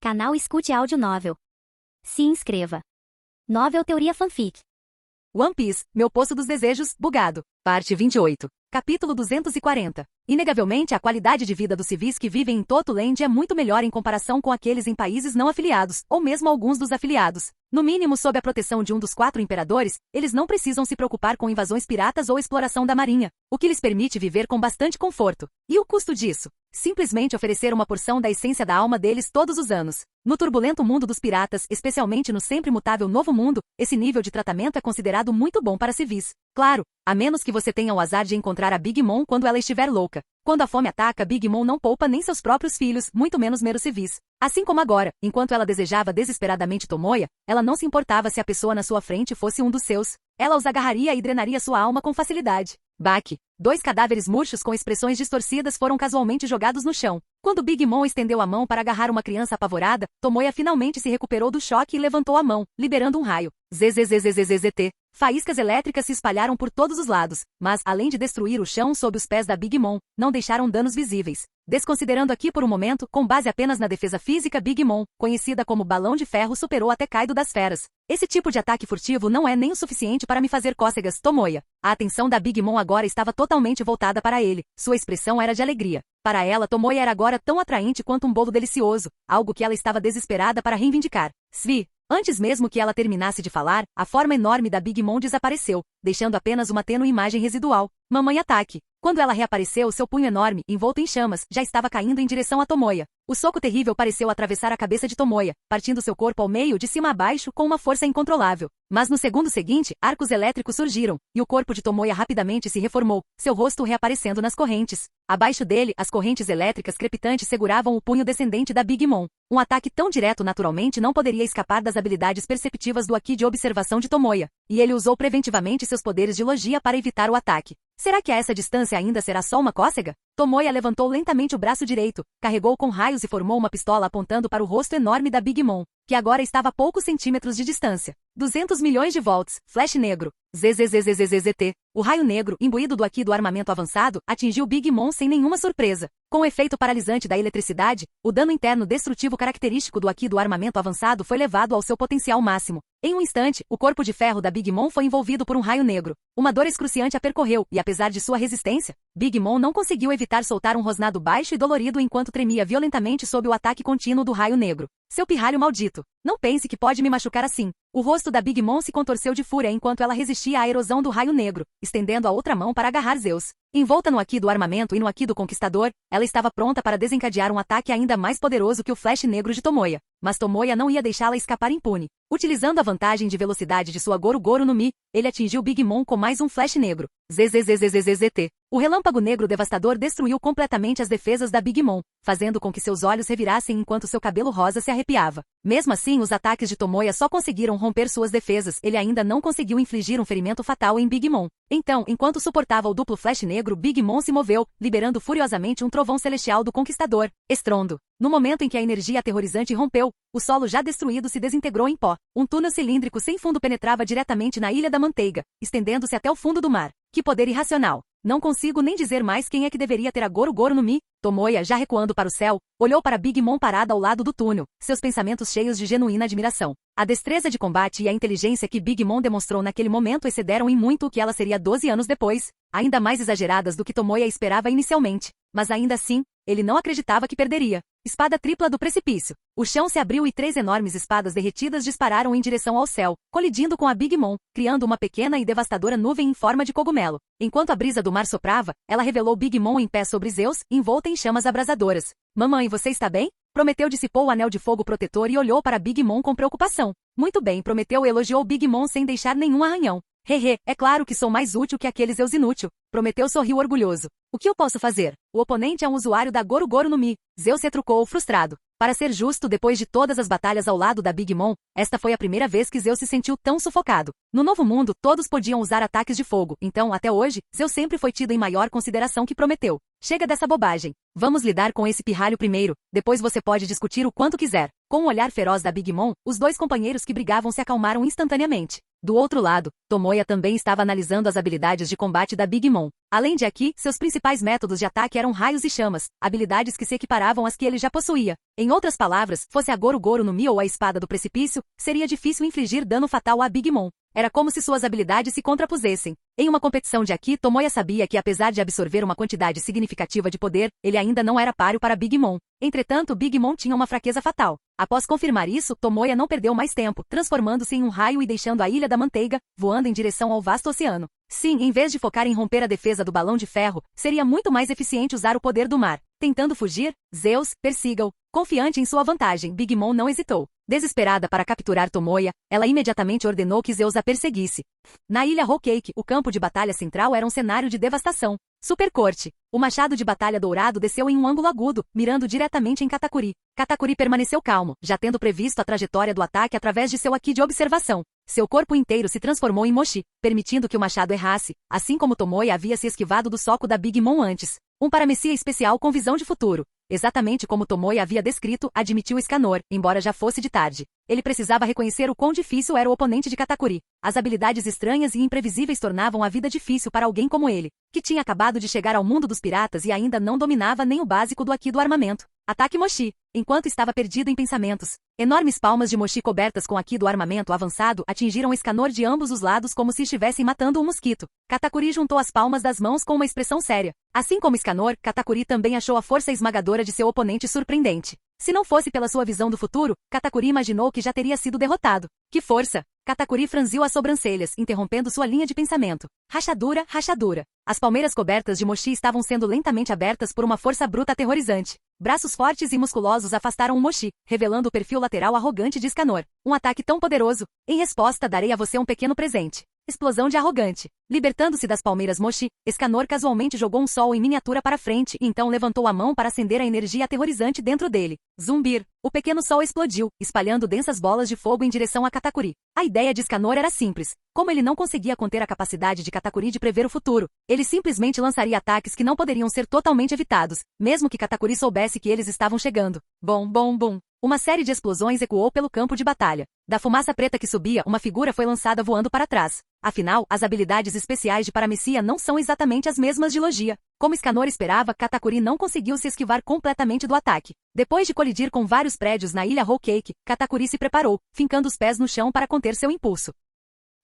Canal Escute Áudio Novel. Se inscreva. Novel Teoria Fanfic. One Piece, Meu Poço dos Desejos, Bugado. Parte 28. Capítulo 240. Inegavelmente, a qualidade de vida dos civis que vivem em Toto Land é muito melhor em comparação com aqueles em países não afiliados, ou mesmo alguns dos afiliados. No mínimo, sob a proteção de um dos 4 imperadores, eles não precisam se preocupar com invasões piratas ou exploração da marinha, o que lhes permite viver com bastante conforto. E o custo disso? Simplesmente oferecer uma porção da essência da alma deles todos os anos. No turbulento mundo dos piratas, especialmente no sempre mutável Novo Mundo, esse nível de tratamento é considerado muito bom para civis. Claro, a menos que você tenha o azar de encontrar a Big Mom quando ela estiver louca. Quando a fome ataca, Big Mom não poupa nem seus próprios filhos, muito menos meros civis. Assim como agora, enquanto ela desejava desesperadamente Tomoya, ela não se importava se a pessoa na sua frente fosse um dos seus. Ela os agarraria e drenaria sua alma com facilidade. Baque. 2 cadáveres murchos com expressões distorcidas foram casualmente jogados no chão. Quando Big Mom estendeu a mão para agarrar uma criança apavorada, Tomoya finalmente se recuperou do choque e levantou a mão, liberando um raio. ZZZZZZT. Faíscas elétricas se espalharam por todos os lados, mas, além de destruir o chão sob os pés da Big Mom, não deixaram danos visíveis. Desconsiderando aqui por um momento, com base apenas na defesa física, Big Mom, conhecida como Balão de Ferro, superou até Kaido das Feras. Esse tipo de ataque furtivo não é nem o suficiente para me fazer cócegas, Tomoya. A atenção da Big Mom agora estava totalmente voltada para ele. Sua expressão era de alegria. Para ela, Tomoya era agora tão atraente quanto um bolo delicioso, algo que ela estava desesperada para reivindicar. Svi. Antes mesmo que ela terminasse de falar, a forma enorme da Big Mom desapareceu, deixando apenas uma tênue imagem residual. Mamãe ataque. Quando ela reapareceu, seu punho enorme, envolto em chamas, já estava caindo em direção a Tomoya. O soco terrível pareceu atravessar a cabeça de Tomoya, partindo seu corpo ao meio de cima a baixo com uma força incontrolável. Mas no segundo seguinte, arcos elétricos surgiram, e o corpo de Tomoya rapidamente se reformou, seu rosto reaparecendo nas correntes. Abaixo dele, as correntes elétricas crepitantes seguravam o punho descendente da Big Mom. Um ataque tão direto naturalmente não poderia escapar das habilidades perceptivas do Haki de observação de Tomoya, e ele usou preventivamente seus poderes de logia para evitar o ataque. Será que a essa distância ainda será só uma cócega? Tomoya levantou lentamente o braço direito, carregou com raios e formou uma pistola apontando para o rosto enorme da Big Mom, que agora estava a poucos centímetros de distância. 200 milhões de volts, flash negro. ZZZZZZT. O raio negro, imbuído do Haki do armamento avançado, atingiu Big Mom sem nenhuma surpresa. Com o efeito paralisante da eletricidade, o dano interno destrutivo característico do Haki do armamento avançado foi levado ao seu potencial máximo. Em um instante, o corpo de ferro da Big Mom foi envolvido por um raio negro. Uma dor excruciante a percorreu, e apesar de sua resistência, Big Mom não conseguiu evitar soltar um rosnado baixo e dolorido enquanto tremia violentamente sob o ataque contínuo do raio negro. Seu pirralho maldito! Não pense que pode me machucar assim. O rosto da Big Mom se contorceu de fúria enquanto ela resistia à erosão do raio negro, estendendo a outra mão para agarrar Zeus. Envolta no Haki do armamento e no Haki do conquistador, ela estava pronta para desencadear um ataque ainda mais poderoso que o flash negro de Tomoya. Mas Tomoya não ia deixá-la escapar impune. Utilizando a vantagem de velocidade de sua Goru Goru no Mi, ele atingiu Big Mom com mais um flash negro. ZZZZZZT. O relâmpago negro devastador destruiu completamente as defesas da Big Mom, fazendo com que seus olhos revirassem enquanto seu cabelo rosa se arrepiava. Mesmo assim, os ataques de Tomoya só conseguiram romper suas defesas, ele ainda não conseguiu infligir um ferimento fatal em Big Mom. Então, enquanto suportava o duplo flash negro, Big Mom se moveu, liberando furiosamente um trovão celestial do conquistador. Estrondo. No momento em que a energia aterrorizante rompeu, o solo já destruído se desintegrou em pó. Um túnel cilíndrico sem fundo penetrava diretamente na Ilha da Manteiga, estendendo-se até o fundo do mar. Que poder irracional! Não consigo nem dizer mais quem é que deveria ter a Goru Goru no Mi. Tomoya, já recuando para o céu, olhou para Big Mom parada ao lado do túnel, seus pensamentos cheios de genuína admiração. A destreza de combate e a inteligência que Big Mom demonstrou naquele momento excederam em muito o que ela seria 12 anos depois, ainda mais exageradas do que Tomoya esperava inicialmente. Mas ainda assim, ele não acreditava que perderia. Espada tripla do precipício. O chão se abriu e 3 enormes espadas derretidas dispararam em direção ao céu, colidindo com a Big Mom, criando uma pequena e devastadora nuvem em forma de cogumelo. Enquanto a brisa do mar soprava, ela revelou Big Mom em pé sobre Zeus, envolta em chamas abrasadoras. Mamãe, você está bem? Prometeu dissipou o anel de fogo protetor e olhou para Big Mom com preocupação. Muito bem, Prometeu elogiou Big Mom sem deixar nenhum arranhão. Hehe, é claro que sou mais útil que aquele Zeus inútil. Prometeu sorriu orgulhoso. O que eu posso fazer? O oponente é um usuário da Goru Goru no Mi. Zeus retrucou frustrado. Para ser justo, depois de todas as batalhas ao lado da Big Mom, esta foi a primeira vez que Zeus se sentiu tão sufocado. No Novo Mundo, todos podiam usar ataques de fogo, então, até hoje, Zeus sempre foi tido em maior consideração que Prometeu. Chega dessa bobagem. Vamos lidar com esse pirralho primeiro, depois você pode discutir o quanto quiser. Com o olhar feroz da Big Mom, os dois companheiros que brigavam se acalmaram instantaneamente. Do outro lado, Tomoya também estava analisando as habilidades de combate da Big Mom. Além de aqui, seus principais métodos de ataque eram raios e chamas, habilidades que se equiparavam às que ele já possuía. Em outras palavras, fosse a Goru-Goru no Mi ou a Espada do Precipício, seria difícil infligir dano fatal à Big Mom. Era como se suas habilidades se contrapusessem. Em uma competição de Aki, Tomoya sabia que apesar de absorver uma quantidade significativa de poder, ele ainda não era páreo para Big Mom. Entretanto, Big Mom tinha uma fraqueza fatal. Após confirmar isso, Tomoya não perdeu mais tempo, transformando-se em um raio e deixando a Ilha da Manteiga, voando em direção ao vasto oceano. Sim, em vez de focar em romper a defesa do balão de ferro, seria muito mais eficiente usar o poder do mar. Tentando fugir, Zeus, persiga-o. Confiante em sua vantagem, Big Mom não hesitou. Desesperada para capturar Tomoya, ela imediatamente ordenou que Zeus a perseguisse. Na ilha Whole Cake, o campo de batalha central era um cenário de devastação. Super Corte. O machado de batalha dourado desceu em um ângulo agudo, mirando diretamente em Katakuri. Katakuri permaneceu calmo, já tendo previsto a trajetória do ataque através de seu Aki de observação. Seu corpo inteiro se transformou em Moshi, permitindo que o machado errasse, assim como Tomoya havia se esquivado do soco da Big Mom antes. Um paramecia especial com visão de futuro. Exatamente como Tomoya havia descrito, admitiu Escanor, embora já fosse de tarde. Ele precisava reconhecer o quão difícil era o oponente de Katakuri. As habilidades estranhas e imprevisíveis tornavam a vida difícil para alguém como ele, que tinha acabado de chegar ao mundo dos piratas e ainda não dominava nem o básico do Aki do armamento. Ataque Moshi. Enquanto estava perdido em pensamentos, enormes palmas de Moshi cobertas com Aki do armamento avançado atingiram Escanor de ambos os lados como se estivessem matando um mosquito. Katakuri juntou as palmas das mãos com uma expressão séria. Assim como Escanor, Katakuri também achou a força esmagadora de seu oponente surpreendente. Se não fosse pela sua visão do futuro, Katakuri imaginou que já teria sido derrotado. Que força! Katakuri franziu as sobrancelhas, interrompendo sua linha de pensamento. Rachadura, rachadura. As palmeiras cobertas de Moshi estavam sendo lentamente abertas por uma força bruta aterrorizante. Braços fortes e musculosos afastaram o Moshi, revelando o perfil lateral arrogante de Escanor. Um ataque tão poderoso. Em resposta, darei a você um pequeno presente. Explosão de arrogante. Libertando-se das palmeiras Moshi, Escanor casualmente jogou um sol em miniatura para frente e então levantou a mão para acender a energia aterrorizante dentro dele. Zumbir. O pequeno sol explodiu, espalhando densas bolas de fogo em direção a Katakuri. A ideia de Escanor era simples. Como ele não conseguia conter a capacidade de Katakuri de prever o futuro, ele simplesmente lançaria ataques que não poderiam ser totalmente evitados, mesmo que Katakuri soubesse que eles estavam chegando. Bom, bom, bom. Uma série de explosões ecoou pelo campo de batalha. Da fumaça preta que subia, uma figura foi lançada voando para trás. Afinal, as habilidades especiais de Paramecia não são exatamente as mesmas de Logia. Como Escanor esperava, Katakuri não conseguiu se esquivar completamente do ataque. Depois de colidir com vários prédios na ilha Whole Cake, Katakuri se preparou, fincando os pés no chão para conter seu impulso.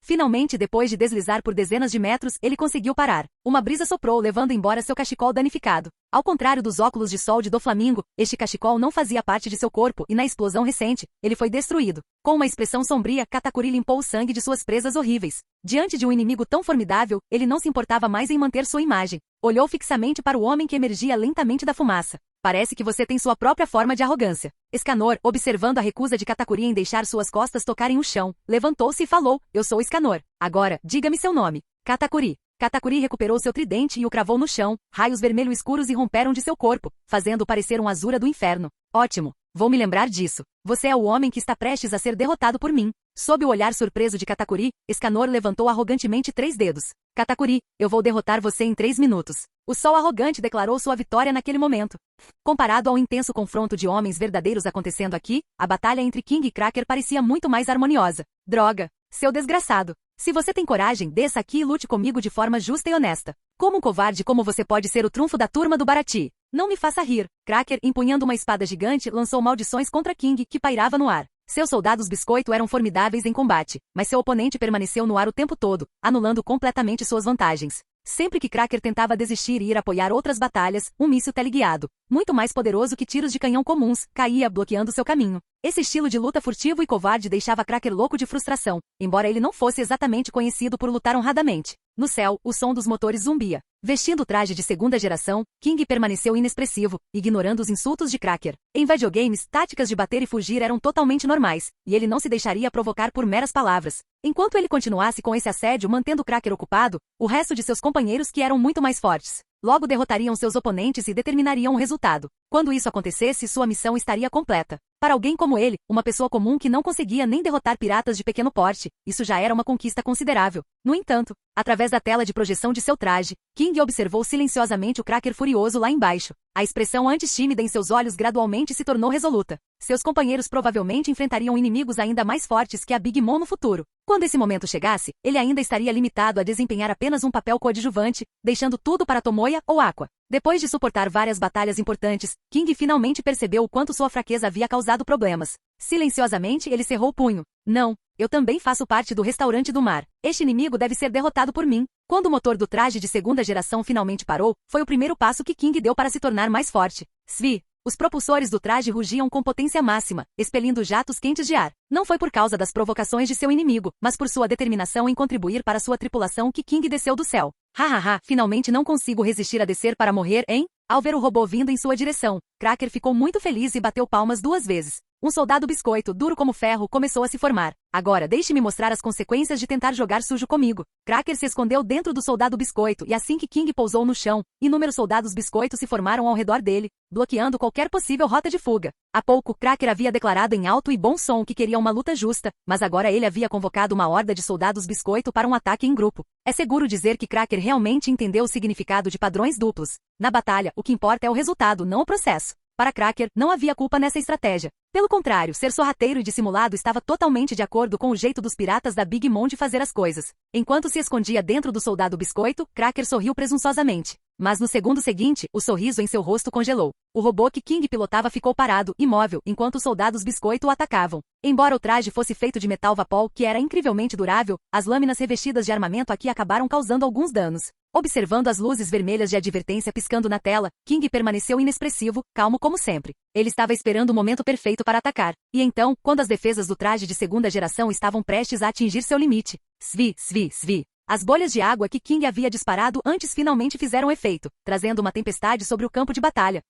Finalmente, depois de deslizar por dezenas de metros, ele conseguiu parar. Uma brisa soprou, levando embora seu cachecol danificado. Ao contrário dos óculos de sol de Doflamingo, este cachecol não fazia parte de seu corpo e na explosão recente, ele foi destruído. Com uma expressão sombria, Katakuri limpou o sangue de suas presas horríveis. Diante de um inimigo tão formidável, ele não se importava mais em manter sua imagem. Olhou fixamente para o homem que emergia lentamente da fumaça. Parece que você tem sua própria forma de arrogância. Escanor, observando a recusa de Katakuri em deixar suas costas tocarem o chão, levantou-se e falou, eu sou Escanor. Agora, diga-me seu nome. Katakuri. Katakuri recuperou seu tridente e o cravou no chão. Raios vermelho escuros irromperam de seu corpo, fazendo-o parecer um Azura do inferno. Ótimo. Vou me lembrar disso. Você é o homem que está prestes a ser derrotado por mim. Sob o olhar surpreso de Katakuri, Escanor levantou arrogantemente 3 dedos. Katakuri, eu vou derrotar você em 3 minutos. O sol arrogante declarou sua vitória naquele momento. Comparado ao intenso confronto de homens verdadeiros acontecendo aqui, a batalha entre King e Cracker parecia muito mais harmoniosa. Droga! Seu desgraçado! Se você tem coragem, desça aqui e lute comigo de forma justa e honesta. Como um covarde como você pode ser o trunfo da turma do Barati? Não me faça rir. Cracker, empunhando uma espada gigante, lançou maldições contra King, que pairava no ar. Seus soldados biscoito eram formidáveis em combate, mas seu oponente permaneceu no ar o tempo todo, anulando completamente suas vantagens. Sempre que Cracker tentava desistir e ir apoiar outras batalhas, um míssil teleguiado, muito mais poderoso que tiros de canhão comuns, caía bloqueando seu caminho. Esse estilo de luta furtivo e covarde deixava Cracker louco de frustração, embora ele não fosse exatamente conhecido por lutar honradamente. No céu, o som dos motores zumbia. Vestindo o traje de segunda geração, King permaneceu inexpressivo, ignorando os insultos de Cracker. Em videogames, táticas de bater e fugir eram totalmente normais, e ele não se deixaria provocar por meras palavras. Enquanto ele continuasse com esse assédio mantendo Cracker ocupado, o resto de seus companheiros que eram muito mais fortes, logo derrotariam seus oponentes e determinariam o resultado. Quando isso acontecesse, sua missão estaria completa. Para alguém como ele, uma pessoa comum que não conseguia nem derrotar piratas de pequeno porte, isso já era uma conquista considerável. No entanto, através da tela de projeção de seu traje, King observou silenciosamente o Cracker furioso lá embaixo. A expressão antes tímida em seus olhos gradualmente se tornou resoluta. Seus companheiros provavelmente enfrentariam inimigos ainda mais fortes que a Big Mom no futuro. Quando esse momento chegasse, ele ainda estaria limitado a desempenhar apenas um papel coadjuvante, deixando tudo para Tomoya ou Aqua. Depois de suportar várias batalhas importantes, King finalmente percebeu o quanto sua fraqueza havia causado problemas. Silenciosamente, ele cerrou o punho. Não, eu também faço parte do restaurante do mar. Este inimigo deve ser derrotado por mim. Quando o motor do traje de segunda geração finalmente parou, foi o primeiro passo que King deu para se tornar mais forte. Svi. Os propulsores do traje rugiam com potência máxima, expelindo jatos quentes de ar. Não foi por causa das provocações de seu inimigo, mas por sua determinação em contribuir para sua tripulação que King desceu do céu. Hahaha, finalmente não consigo resistir a descer para morrer, hein? Ao ver o robô vindo em sua direção, Cracker ficou muito feliz e bateu palmas 2 vezes. Um soldado biscoito, duro como ferro, começou a se formar. Agora, deixe-me mostrar as consequências de tentar jogar sujo comigo. Cracker se escondeu dentro do soldado biscoito e assim que King pousou no chão, inúmeros soldados biscoitos se formaram ao redor dele, bloqueando qualquer possível rota de fuga. Há pouco, Cracker havia declarado em alto e bom som que queria uma luta justa, mas agora ele havia convocado uma horda de soldados biscoito para um ataque em grupo. É seguro dizer que Cracker realmente entendeu o significado de padrões duplos. Na batalha, o que importa é o resultado, não o processo. Para Cracker, não havia culpa nessa estratégia. Pelo contrário, ser sorrateiro e dissimulado estava totalmente de acordo com o jeito dos piratas da Big Mom de fazer as coisas. Enquanto se escondia dentro do soldado biscoito, Cracker sorriu presunçosamente. Mas no segundo seguinte, o sorriso em seu rosto congelou. O robô que King pilotava ficou parado, imóvel, enquanto os soldados biscoito o atacavam. Embora o traje fosse feito de metal vapor que era incrivelmente durável, as lâminas revestidas de armamento aqui acabaram causando alguns danos. Observando as luzes vermelhas de advertência piscando na tela, King permaneceu inexpressivo, calmo como sempre. Ele estava esperando o momento perfeito para atacar. E então, quando as defesas do traje de segunda geração estavam prestes a atingir seu limite. Svi, svi, svi. As bolhas de água que King havia disparado antes finalmente fizeram efeito, trazendo uma tempestade sobre o campo de batalha.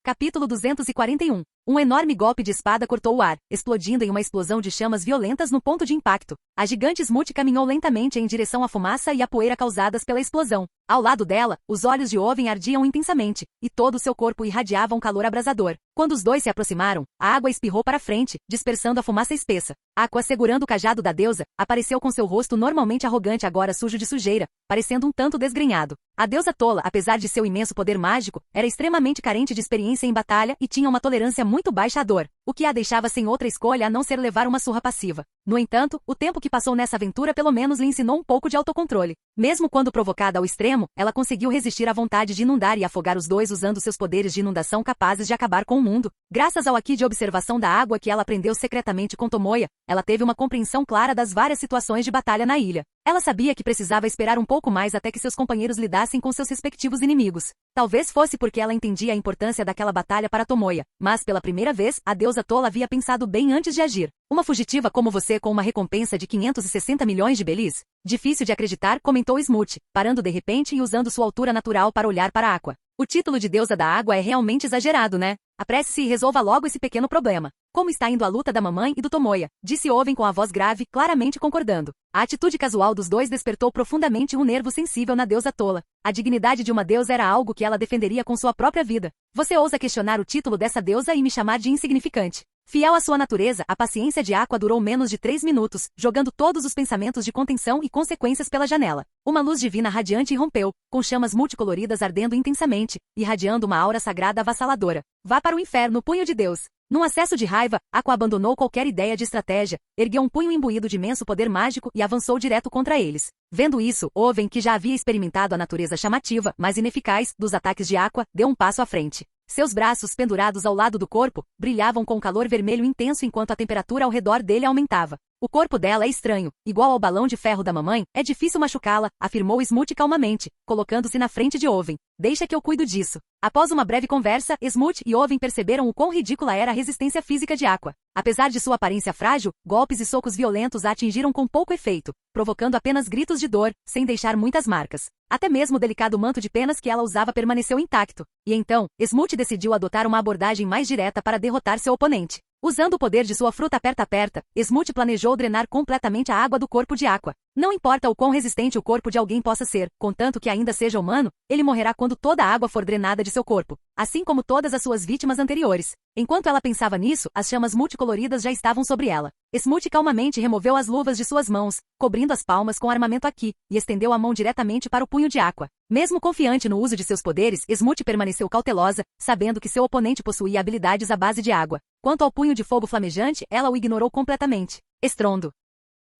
Capítulo 241. Um enorme golpe de espada cortou o ar, explodindo em uma explosão de chamas violentas no ponto de impacto. A gigante Smooth caminhou lentamente em direção à fumaça e à poeira causadas pela explosão. Ao lado dela, os olhos de Oven ardiam intensamente, e todo o seu corpo irradiava um calor abrasador. Quando os dois se aproximaram, a água espirrou para frente, dispersando a fumaça espessa. Aqua, segurando o cajado da deusa, apareceu com seu rosto normalmente arrogante agora sujo de sujeira, parecendo um tanto desgrenhado. A deusa tola, apesar de seu imenso poder mágico, era extremamente carente de experiência em batalha e tinha uma tolerância muito baixa à dor, o que a deixava sem outra escolha a não ser levar uma surra passiva. No entanto, o tempo que passou nessa aventura pelo menos lhe ensinou um pouco de autocontrole. Mesmo quando provocada ao extremo, ela conseguiu resistir à vontade de inundar e afogar os dois usando seus poderes de inundação capazes de acabar com o mundo. Graças ao Aqui de observação da água que ela aprendeu secretamente com Tomoya, ela teve uma compreensão clara das várias situações de batalha na ilha. Ela sabia que precisava esperar um pouco mais até que seus companheiros lidassem com seus respectivos inimigos. Talvez fosse porque ela entendia a importância daquela batalha para Tomoya, mas pela primeira vez, a deusa tola havia pensado bem antes de agir. Uma fugitiva como você com uma recompensa de 560 milhões de belis? Difícil de acreditar, comentou Smooth, parando de repente e usando sua altura natural para olhar para Aqua. O título de deusa da água é realmente exagerado, né? Apresse-se e resolva logo esse pequeno problema. Como está indo a luta da mamãe e do Tomoya? Disse Oven com a voz grave, claramente concordando. A atitude casual dos dois despertou profundamente um nervo sensível na deusa tola. A dignidade de uma deusa era algo que ela defenderia com sua própria vida. Você ousa questionar o título dessa deusa e me chamar de insignificante. Fiel à sua natureza, a paciência de Aqua durou menos de 3 minutos, jogando todos os pensamentos de contenção e consequências pela janela. Uma luz divina radiante irrompeu, com chamas multicoloridas ardendo intensamente, irradiando uma aura sagrada avassaladora. Vá para o inferno, punho de Deus! Num acesso de raiva, Aqua abandonou qualquer ideia de estratégia, ergueu um punho imbuído de imenso poder mágico e avançou direto contra eles. Vendo isso, Oven, que já havia experimentado a natureza chamativa, mas ineficaz, dos ataques de Aqua, deu um passo à frente. Seus braços, pendurados ao lado do corpo, brilhavam com calor vermelho intenso enquanto a temperatura ao redor dele aumentava. O corpo dela é estranho, igual ao balão de ferro da mamãe, é difícil machucá-la, afirmou Smooth calmamente, colocando-se na frente de Oven. Deixa que eu cuido disso. Após uma breve conversa, Smooth e Oven perceberam o quão ridícula era a resistência física de Aqua. Apesar de sua aparência frágil, golpes e socos violentos a atingiram com pouco efeito, provocando apenas gritos de dor, sem deixar muitas marcas. Até mesmo o delicado manto de penas que ela usava permaneceu intacto. E então, Smooth decidiu adotar uma abordagem mais direta para derrotar seu oponente. Usando o poder de sua fruta aperta-aperta, Smoot planejou drenar completamente a água do corpo de Aqua. Não importa o quão resistente o corpo de alguém possa ser, contanto que ainda seja humano, ele morrerá quando toda a água for drenada de seu corpo, assim como todas as suas vítimas anteriores. Enquanto ela pensava nisso, as chamas multicoloridas já estavam sobre ela. Smoot calmamente removeu as luvas de suas mãos, cobrindo as palmas com armamento aqui, e estendeu a mão diretamente para o punho de Aqua. Mesmo confiante no uso de seus poderes, Smoot permaneceu cautelosa, sabendo que seu oponente possuía habilidades à base de água. Quanto ao punho de fogo flamejante, ela o ignorou completamente. Estrondo.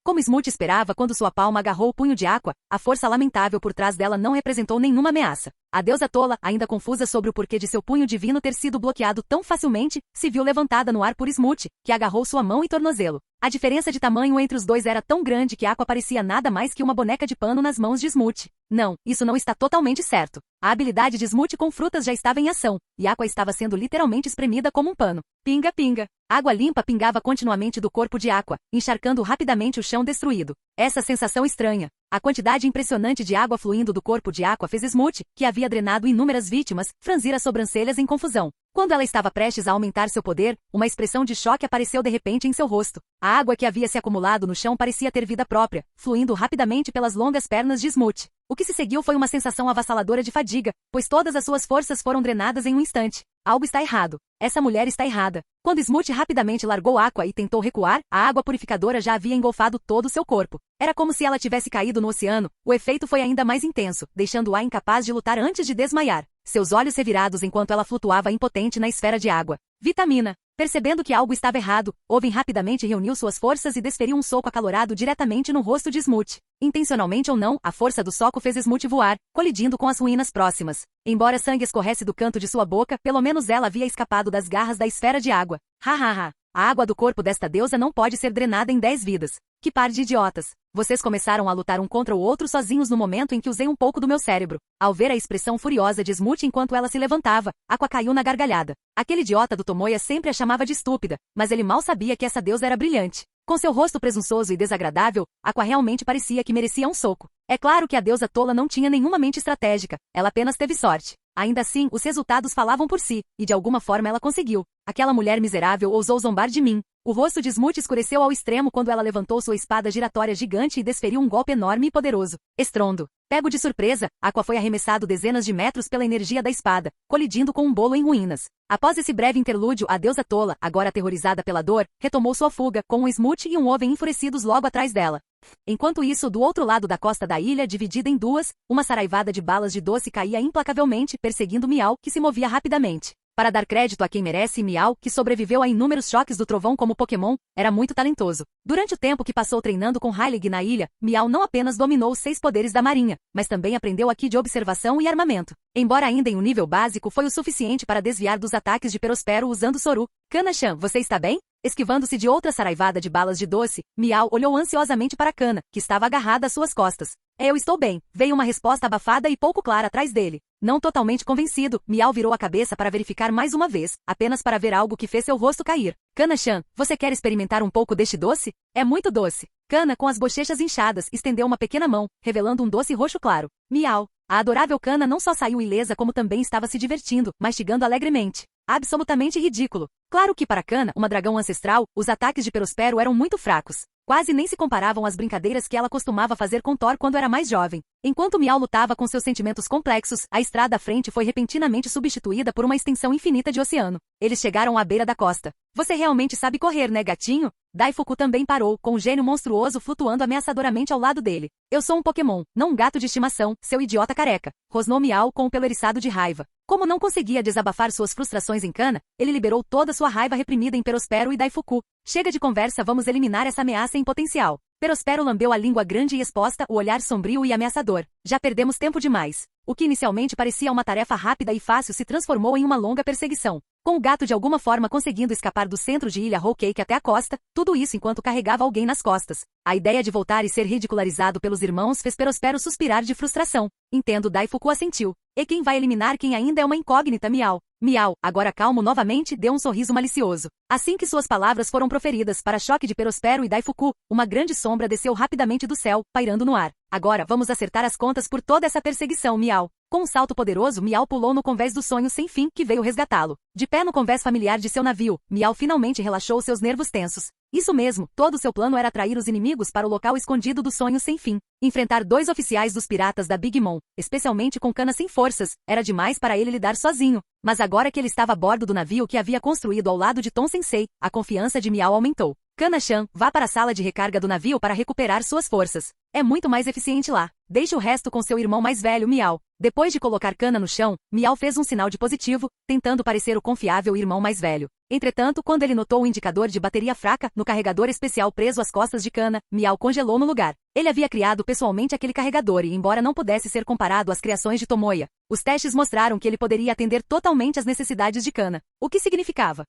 Como Smoot esperava quando sua palma agarrou o punho de Aqua, a força lamentável por trás dela não representou nenhuma ameaça. A deusa tola, ainda confusa sobre o porquê de seu punho divino ter sido bloqueado tão facilmente, se viu levantada no ar por Smoot, que agarrou sua mão e tornozelo. A diferença de tamanho entre os dois era tão grande que Aqua parecia nada mais que uma boneca de pano nas mãos de Smoot. Não, isso não está totalmente certo. A habilidade de Smoot com frutas já estava em ação, e Aqua estava sendo literalmente espremida como um pano. Pinga, pinga. Água limpa pingava continuamente do corpo de Aqua, encharcando rapidamente o chão destruído. Essa sensação estranha. A quantidade impressionante de água fluindo do corpo de Aqua fez Smoot, que havia drenado inúmeras vítimas, franzir as sobrancelhas em confusão. Quando ela estava prestes a aumentar seu poder, uma expressão de choque apareceu de repente em seu rosto. A água que havia se acumulado no chão parecia ter vida própria, fluindo rapidamente pelas longas pernas de Smoot. O que se seguiu foi uma sensação avassaladora de fadiga, pois todas as suas forças foram drenadas em um instante. Algo está errado. Essa mulher está errada. Quando Smoot rapidamente largou Aqua e tentou recuar, a água purificadora já havia engolfado todo o seu corpo. Era como se ela tivesse caído no oceano. O efeito foi ainda mais intenso, deixando-a incapaz de lutar antes de desmaiar. Seus olhos revirados enquanto ela flutuava impotente na esfera de água. Vitamina. Percebendo que algo estava errado, Owen rapidamente reuniu suas forças e desferiu um soco acalorado diretamente no rosto de Smoot. Intencionalmente ou não, a força do soco fez Smoot voar, colidindo com as ruínas próximas. Embora sangue escorresse do canto de sua boca, pelo menos ela havia escapado das garras da esfera de água. Hahaha. A água do corpo desta deusa não pode ser drenada em 10 vidas. Que par de idiotas. Vocês começaram a lutar um contra o outro sozinhos no momento em que usei um pouco do meu cérebro. Ao ver a expressão furiosa de Smoot enquanto ela se levantava, Aqua caiu na gargalhada. Aquele idiota do Tomoya sempre a chamava de estúpida, mas ele mal sabia que essa deusa era brilhante. Com seu rosto presunçoso e desagradável, Aqua realmente parecia que merecia um soco. É claro que a deusa tola não tinha nenhuma mente estratégica, ela apenas teve sorte. Ainda assim, os resultados falavam por si, e de alguma forma ela conseguiu. Aquela mulher miserável ousou zombar de mim. O rosto de Smoot escureceu ao extremo quando ela levantou sua espada giratória gigante e desferiu um golpe enorme e poderoso. Estrondo. Pego de surpresa, Aqua foi arremessado dezenas de metros pela energia da espada, colidindo com um bolo em ruínas. Após esse breve interlúdio, a deusa tola, agora aterrorizada pela dor, retomou sua fuga, com um Smoot e um Owen enfurecidos logo atrás dela. Enquanto isso, do outro lado da costa da ilha, dividida em duas, uma saraivada de balas de doce caía implacavelmente, perseguindo Miau, que se movia rapidamente. Para dar crédito a quem merece, Miau, que sobreviveu a inúmeros choques do trovão como Pokémon, era muito talentoso. Durante o tempo que passou treinando com Hylig na ilha, Miau não apenas dominou os 6 poderes da marinha, mas também aprendeu aqui de observação e armamento. Embora ainda em um nível básico, foi o suficiente para desviar dos ataques de Perospero usando Soru. Kana-chan, você está bem? Esquivando-se de outra saraivada de balas de doce, Miau olhou ansiosamente para Kana, que estava agarrada às suas costas. Eu estou bem, veio uma resposta abafada e pouco clara atrás dele. Não totalmente convencido, Miau virou a cabeça para verificar mais uma vez, apenas para ver algo que fez seu rosto cair. Kana-chan, você quer experimentar um pouco deste doce? É muito doce. Kana, com as bochechas inchadas, estendeu uma pequena mão, revelando um doce roxo claro. Miau. A adorável Kana não só saiu ilesa como também estava se divertindo, mastigando alegremente. Absolutamente ridículo. Claro que para Kana, uma dragão ancestral, os ataques de Perospero eram muito fracos. Quase nem se comparavam às brincadeiras que ela costumava fazer com Thor quando era mais jovem. Enquanto Miau lutava com seus sentimentos complexos, a estrada à frente foi repentinamente substituída por uma extensão infinita de oceano. Eles chegaram à beira da costa. Você realmente sabe correr, né, gatinho? Daifuku também parou, com um gênio monstruoso flutuando ameaçadoramente ao lado dele. Eu sou um Pokémon, não um gato de estimação, seu idiota careca. Rosnou Miau com o pelo eriçado de raiva. Como não conseguia desabafar suas frustrações em Kana, ele liberou toda sua raiva reprimida em Perospero e Daifuku. Chega de conversa, vamos eliminar essa ameaça em potencial. Perospero lambeu a língua grande e exposta, o olhar sombrio e ameaçador. Já perdemos tempo demais. O que inicialmente parecia uma tarefa rápida e fácil se transformou em uma longa perseguição. Com o gato de alguma forma conseguindo escapar do centro de Ilha Whole Cake até a costa, tudo isso enquanto carregava alguém nas costas. A ideia de voltar e ser ridicularizado pelos irmãos fez Perospero suspirar de frustração. Entendo, Daifuku assentiu. E quem vai eliminar quem ainda é uma incógnita, Miau. Miau, agora calmo novamente, deu um sorriso malicioso. Assim que suas palavras foram proferidas para choque de Perospero e Daifuku, uma grande sombra desceu rapidamente do céu, pairando no ar. Agora vamos acertar as contas por toda essa perseguição, Miau. Com um salto poderoso, Miau pulou no convés do sonho sem fim que veio resgatá-lo. De pé no convés familiar de seu navio, Miau finalmente relaxou seus nervos tensos. Isso mesmo, todo seu plano era atrair os inimigos para o local escondido do sonho sem fim. Enfrentar 2 oficiais dos piratas da Big Mom, especialmente com Kana sem forças, era demais para ele lidar sozinho. Mas agora que ele estava a bordo do navio que havia construído ao lado de Tom Sensei, a confiança de Miau aumentou. Kana-chan, vá para a sala de recarga do navio para recuperar suas forças. É muito mais eficiente lá. Deixe o resto com seu irmão mais velho, Miau. Depois de colocar Kana no chão, Miau fez um sinal de positivo, tentando parecer o confiável irmão mais velho. Entretanto, quando ele notou o indicador de bateria fraca no carregador especial preso às costas de Kana, Miau congelou no lugar. Ele havia criado pessoalmente aquele carregador e, embora não pudesse ser comparado às criações de Tomoya, os testes mostraram que ele poderia atender totalmente às necessidades de Kana. O que significava?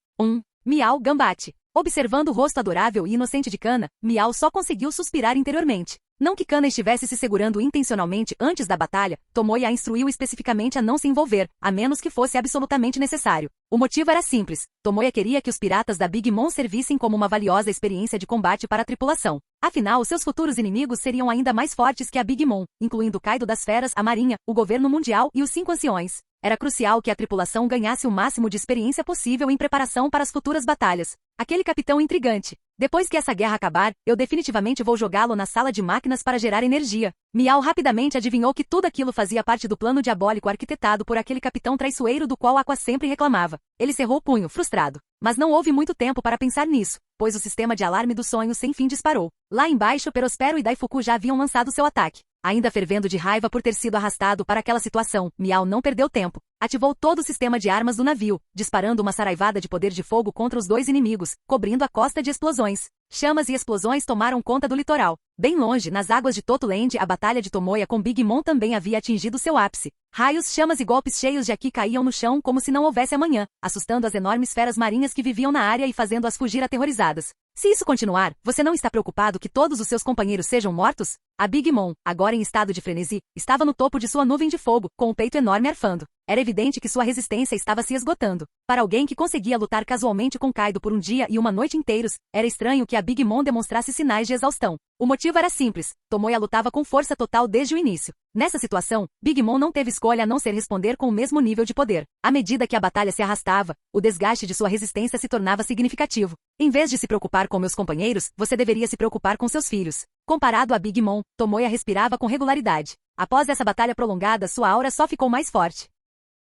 Miau Gambate. Observando o rosto adorável e inocente de Kana, Miau só conseguiu suspirar interiormente. Não que Kana estivesse se segurando intencionalmente antes da batalha, Tomoya a instruiu especificamente a não se envolver, a menos que fosse absolutamente necessário. O motivo era simples. Tomoya queria que os piratas da Big Mom servissem como uma valiosa experiência de combate para a tripulação. Afinal, seus futuros inimigos seriam ainda mais fortes que a Big Mom, incluindo Kaido das Feras, a Marinha, o governo mundial e os 5 anciões. Era crucial que a tripulação ganhasse o máximo de experiência possível em preparação para as futuras batalhas. Aquele capitão intrigante. Depois que essa guerra acabar, eu definitivamente vou jogá-lo na sala de máquinas para gerar energia. Miau rapidamente adivinhou que tudo aquilo fazia parte do plano diabólico arquitetado por aquele capitão traiçoeiro do qual Aqua sempre reclamava. Ele cerrou o punho, frustrado. Mas não houve muito tempo para pensar nisso, pois o sistema de alarme do sonho sem fim disparou. Lá embaixo, Perospero e Daifuku já haviam lançado seu ataque. Ainda fervendo de raiva por ter sido arrastado para aquela situação, Miau não perdeu tempo. Ativou todo o sistema de armas do navio, disparando uma saraivada de poder de fogo contra os 2 inimigos, cobrindo a costa de explosões. Chamas e explosões tomaram conta do litoral. Bem longe, nas águas de Totuland, a batalha de Tomoya com Big Mom também havia atingido seu ápice. Raios, chamas e golpes cheios de Aki caíam no chão como se não houvesse amanhã, assustando as enormes feras marinhas que viviam na área e fazendo-as fugir aterrorizadas. Se isso continuar, você não está preocupado que todos os seus companheiros sejam mortos? A Big Mom, agora em estado de frenesi, estava no topo de sua nuvem de fogo, com o peito enorme arfando. Era evidente que sua resistência estava se esgotando. Para alguém que conseguia lutar casualmente com Kaido por um dia e uma noite inteiros, era estranho que a Big Mom demonstrasse sinais de exaustão. O motivo era simples. Tomoya lutava com força total desde o início. Nessa situação, Big Mom não teve escolha a não ser responder com o mesmo nível de poder. À medida que a batalha se arrastava, o desgaste de sua resistência se tornava significativo. Em vez de se preocupar com meus companheiros, você deveria se preocupar com seus filhos. Comparado a Big Mom, Tomoya respirava com regularidade. Após essa batalha prolongada, sua aura só ficou mais forte.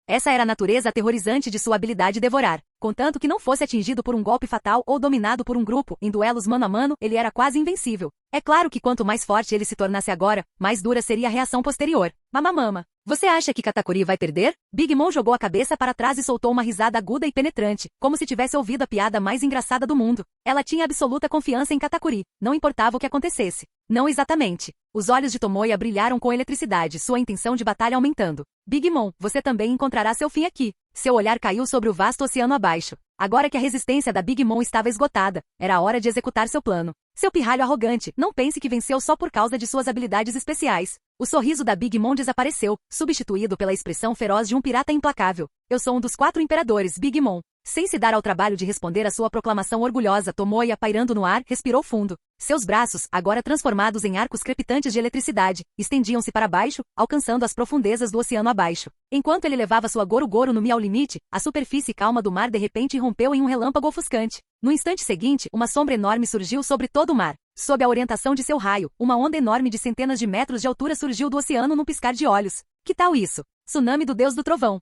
Essa era a natureza aterrorizante de sua habilidade devorar. Contanto que não fosse atingido por um golpe fatal ou dominado por um grupo, em duelos mano a mano, ele era quase invencível. É claro que quanto mais forte ele se tornasse agora, mais dura seria a reação posterior. Mamamama. Você acha que Katakuri vai perder? Big Mom jogou a cabeça para trás e soltou uma risada aguda e penetrante, como se tivesse ouvido a piada mais engraçada do mundo. Ela tinha absoluta confiança em Katakuri, não importava o que acontecesse. Não exatamente. Os olhos de Tomoya brilharam com eletricidade, sua intenção de batalha aumentando. Big Mom, você também encontrará seu fim aqui. Seu olhar caiu sobre o vasto oceano abaixo. Agora que a resistência da Big Mom estava esgotada, era a hora de executar seu plano. Seu pirralho arrogante, não pense que venceu só por causa de suas habilidades especiais. O sorriso da Big Mom desapareceu, substituído pela expressão feroz de um pirata implacável. Eu sou um dos 4 imperadores, Big Mom. Sem se dar ao trabalho de responder à sua proclamação orgulhosa, Tomoya, pairando no ar, respirou fundo. Seus braços, agora transformados em arcos crepitantes de eletricidade, estendiam-se para baixo, alcançando as profundezas do oceano abaixo. Enquanto ele levava sua Goru-Goru no Mi ao limite, a superfície calma do mar de repente irrompeu em um relâmpago ofuscante. No instante seguinte, uma sombra enorme surgiu sobre todo o mar. Sob a orientação de seu raio, uma onda enorme de centenas de metros de altura surgiu do oceano num piscar de olhos. Que tal isso? Tsunami do Deus do Trovão.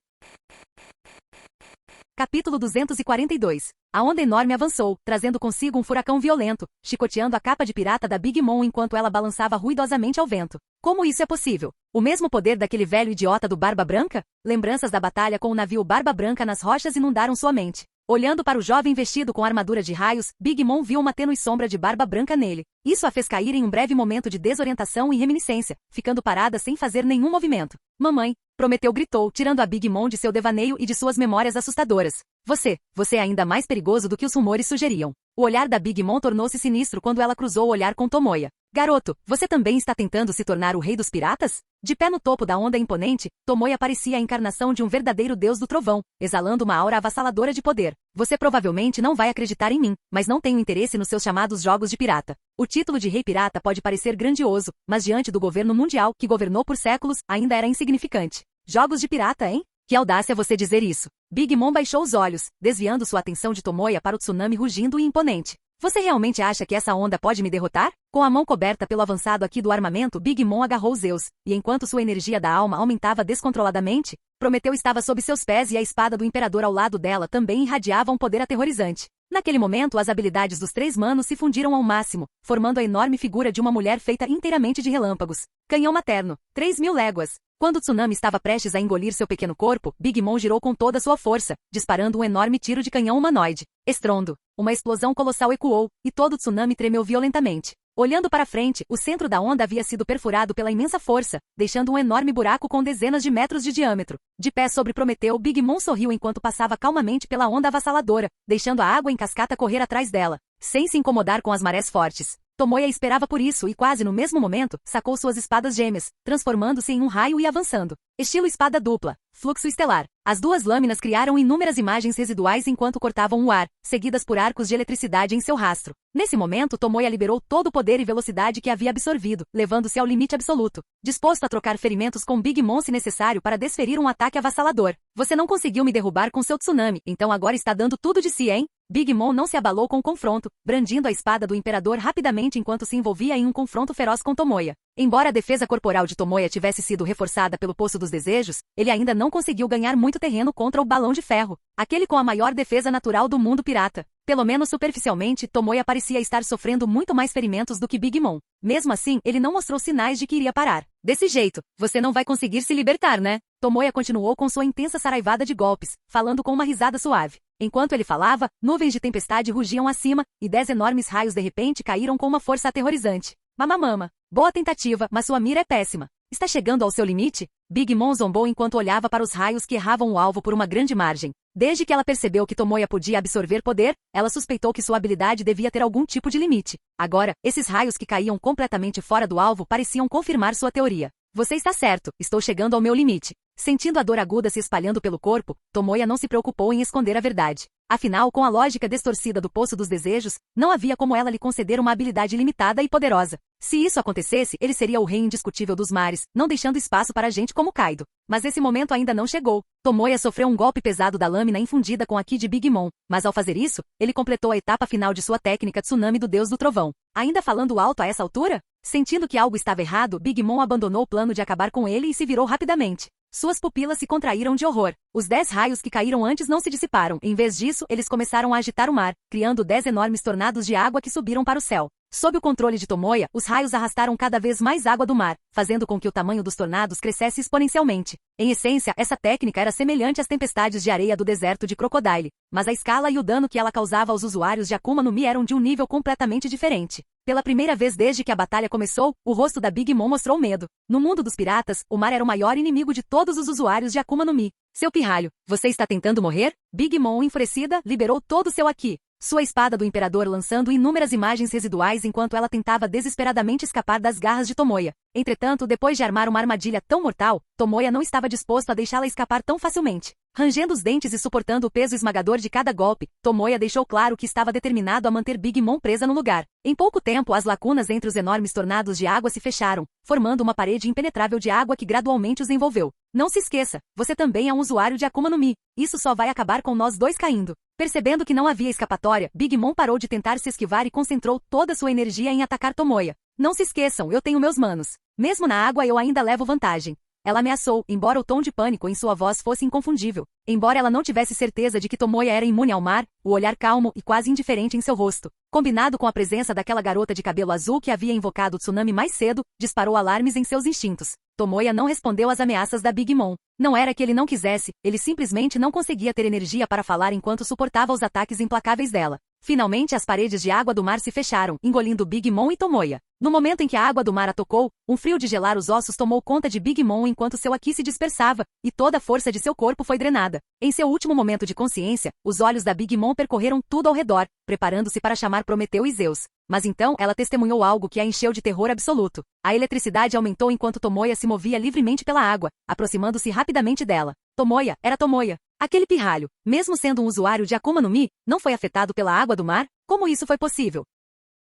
Capítulo 242. A onda enorme avançou, trazendo consigo um furacão violento, chicoteando a capa de pirata da Big Mom enquanto ela balançava ruidosamente ao vento. Como isso é possível? O mesmo poder daquele velho idiota do Barba Branca? Lembranças da batalha com o navio Barba Branca nas rochas inundaram sua mente. Olhando para o jovem vestido com armadura de raios, Big Mom viu uma tênue sombra de barba branca nele. Isso a fez cair em um breve momento de desorientação e reminiscência, ficando parada sem fazer nenhum movimento. Mamãe, Prometeu gritou, tirando a Big Mom de seu devaneio e de suas memórias assustadoras. Você é ainda mais perigoso do que os rumores sugeriam. O olhar da Big Mom tornou-se sinistro quando ela cruzou o olhar com Tomoya. Garoto, você também está tentando se tornar o rei dos piratas? De pé no topo da onda imponente, Tomoya parecia a encarnação de um verdadeiro deus do trovão, exalando uma aura avassaladora de poder. Você provavelmente não vai acreditar em mim, mas não tenho interesse nos seus chamados jogos de pirata. O título de rei pirata pode parecer grandioso, mas diante do governo mundial, que governou por séculos, ainda era insignificante. Jogos de pirata, hein? Que audácia você dizer isso. Big Mom baixou os olhos, desviando sua atenção de Tomoya para o tsunami rugindo e imponente. Você realmente acha que essa onda pode me derrotar? Com a mão coberta pelo avançado aqui do armamento, Big Mom agarrou Zeus, e enquanto sua energia da alma aumentava descontroladamente, Prometeu estava sob seus pés e a espada do imperador ao lado dela também irradiava um poder aterrorizante. Naquele momento, as habilidades dos três manos se fundiram ao máximo, formando a enorme figura de uma mulher feita inteiramente de relâmpagos. Canhão materno, 3.000 léguas. Quando o tsunami estava prestes a engolir seu pequeno corpo, Big Mom girou com toda sua força, disparando um enorme tiro de canhão humanoide. Estrondo. Uma explosão colossal ecoou, e todo o tsunami tremeu violentamente. Olhando para frente, o centro da onda havia sido perfurado pela imensa força, deixando um enorme buraco com dezenas de metros de diâmetro. De pé sobre Prometeu, Big Mom sorriu enquanto passava calmamente pela onda avassaladora, deixando a água em cascata correr atrás dela, sem se incomodar com as marés fortes. Tomoya esperava por isso e quase no mesmo momento, sacou suas espadas gêmeas, transformando-se em um raio e avançando. Estilo espada dupla, fluxo estelar. As duas lâminas criaram inúmeras imagens residuais enquanto cortavam o ar, seguidas por arcos de eletricidade em seu rastro. Nesse momento, Tomoya liberou todo o poder e velocidade que havia absorvido, levando-se ao limite absoluto, disposto a trocar ferimentos com Big Mom se necessário para desferir um ataque avassalador. Você não conseguiu me derrubar com seu tsunami, então agora está dando tudo de si, hein? Big Mom não se abalou com o confronto, brandindo a espada do imperador rapidamente enquanto se envolvia em um confronto feroz com Tomoya. Embora a defesa corporal de Tomoya tivesse sido reforçada pelo Poço dos Desejos, ele ainda não conseguiu ganhar muito terreno contra o Balão de Ferro, aquele com a maior defesa natural do mundo pirata. Pelo menos superficialmente, Tomoya parecia estar sofrendo muito mais ferimentos do que Big Mom. Mesmo assim, ele não mostrou sinais de que iria parar. Desse jeito, você não vai conseguir se libertar, né? Tomoya continuou com sua intensa saraivada de golpes, falando com uma risada suave. Enquanto ele falava, nuvens de tempestade rugiam acima, e 10 enormes raios de repente caíram com uma força aterrorizante. Mamamama. Boa tentativa, mas sua mira é péssima. Está chegando ao seu limite? Big Mom zombou enquanto olhava para os raios que erravam o alvo por uma grande margem. Desde que ela percebeu que Tomoya podia absorver poder, ela suspeitou que sua habilidade devia ter algum tipo de limite. Agora, esses raios que caíam completamente fora do alvo pareciam confirmar sua teoria. Você está certo, estou chegando ao meu limite. Sentindo a dor aguda se espalhando pelo corpo, Tomoya não se preocupou em esconder a verdade. Afinal, com a lógica distorcida do Poço dos Desejos, não havia como ela lhe conceder uma habilidade limitada e poderosa. Se isso acontecesse, ele seria o rei indiscutível dos mares, não deixando espaço para gente como Kaido. Mas esse momento ainda não chegou. Tomoya sofreu um golpe pesado da lâmina infundida com a Ki de Big Mom, mas ao fazer isso, ele completou a etapa final de sua técnica Tsunami do Deus do Trovão. Ainda falando alto a essa altura? Sentindo que algo estava errado, Big Mom abandonou o plano de acabar com ele e se virou rapidamente. Suas pupilas se contraíram de horror. Os 10 raios que caíram antes não se dissiparam. Em vez disso, eles começaram a agitar o mar, criando 10 enormes tornados de água que subiram para o céu. Sob o controle de Tomoya, os raios arrastaram cada vez mais água do mar, fazendo com que o tamanho dos tornados crescesse exponencialmente. Em essência, essa técnica era semelhante às tempestades de areia do deserto de Crocodile, mas a escala e o dano que ela causava aos usuários de Akuma no Mi eram de um nível completamente diferente. Pela primeira vez desde que a batalha começou, o rosto da Big Mom mostrou medo. No mundo dos piratas, o mar era o maior inimigo de todos os usuários de Akuma no Mi. Seu pirralho, você está tentando morrer? Big Mom, enfurecida, liberou todo o seu Aki. Sua espada do imperador lançando inúmeras imagens residuais enquanto ela tentava desesperadamente escapar das garras de Tomoya. Entretanto, depois de armar uma armadilha tão mortal, Tomoya não estava disposto a deixá-la escapar tão facilmente. Rangendo os dentes e suportando o peso esmagador de cada golpe, Tomoya deixou claro que estava determinado a manter Big Mom presa no lugar. Em pouco tempo, as lacunas entre os enormes tornados de água se fecharam, formando uma parede impenetrável de água que gradualmente os envolveu. Não se esqueça, você também é um usuário de Akuma no Mi. Isso só vai acabar com nós dois caindo. Percebendo que não havia escapatória, Big Mom parou de tentar se esquivar e concentrou toda sua energia em atacar Tomoya. Não se esqueçam, eu tenho meus manos. Mesmo na água eu ainda levo vantagem. Ela ameaçou, embora o tom de pânico em sua voz fosse inconfundível. Embora ela não tivesse certeza de que Tomoya era imune ao mar, o olhar calmo e quase indiferente em seu rosto, combinado com a presença daquela garota de cabelo azul que havia invocado o tsunami mais cedo, disparou alarmes em seus instintos. Tomoya não respondeu às ameaças da Big Mom. Não era que ele não quisesse, ele simplesmente não conseguia ter energia para falar enquanto suportava os ataques implacáveis dela. Finalmente as paredes de água do mar se fecharam, engolindo Big Mom e Tomoya. No momento em que a água do mar a tocou, um frio de gelar os ossos tomou conta de Big Mom enquanto seu Aki se dispersava, e toda a força de seu corpo foi drenada. Em seu último momento de consciência, os olhos da Big Mom percorreram tudo ao redor, preparando-se para chamar Prometeu e Zeus. mas então ela testemunhou algo que a encheu de terror absoluto. A eletricidade aumentou enquanto Tomoya se movia livremente pela água, aproximando-se rapidamente dela. Tomoya, era Tomoya. Aquele pirralho, mesmo sendo um usuário de Akuma no Mi, não foi afetado pela água do mar? Como isso foi possível?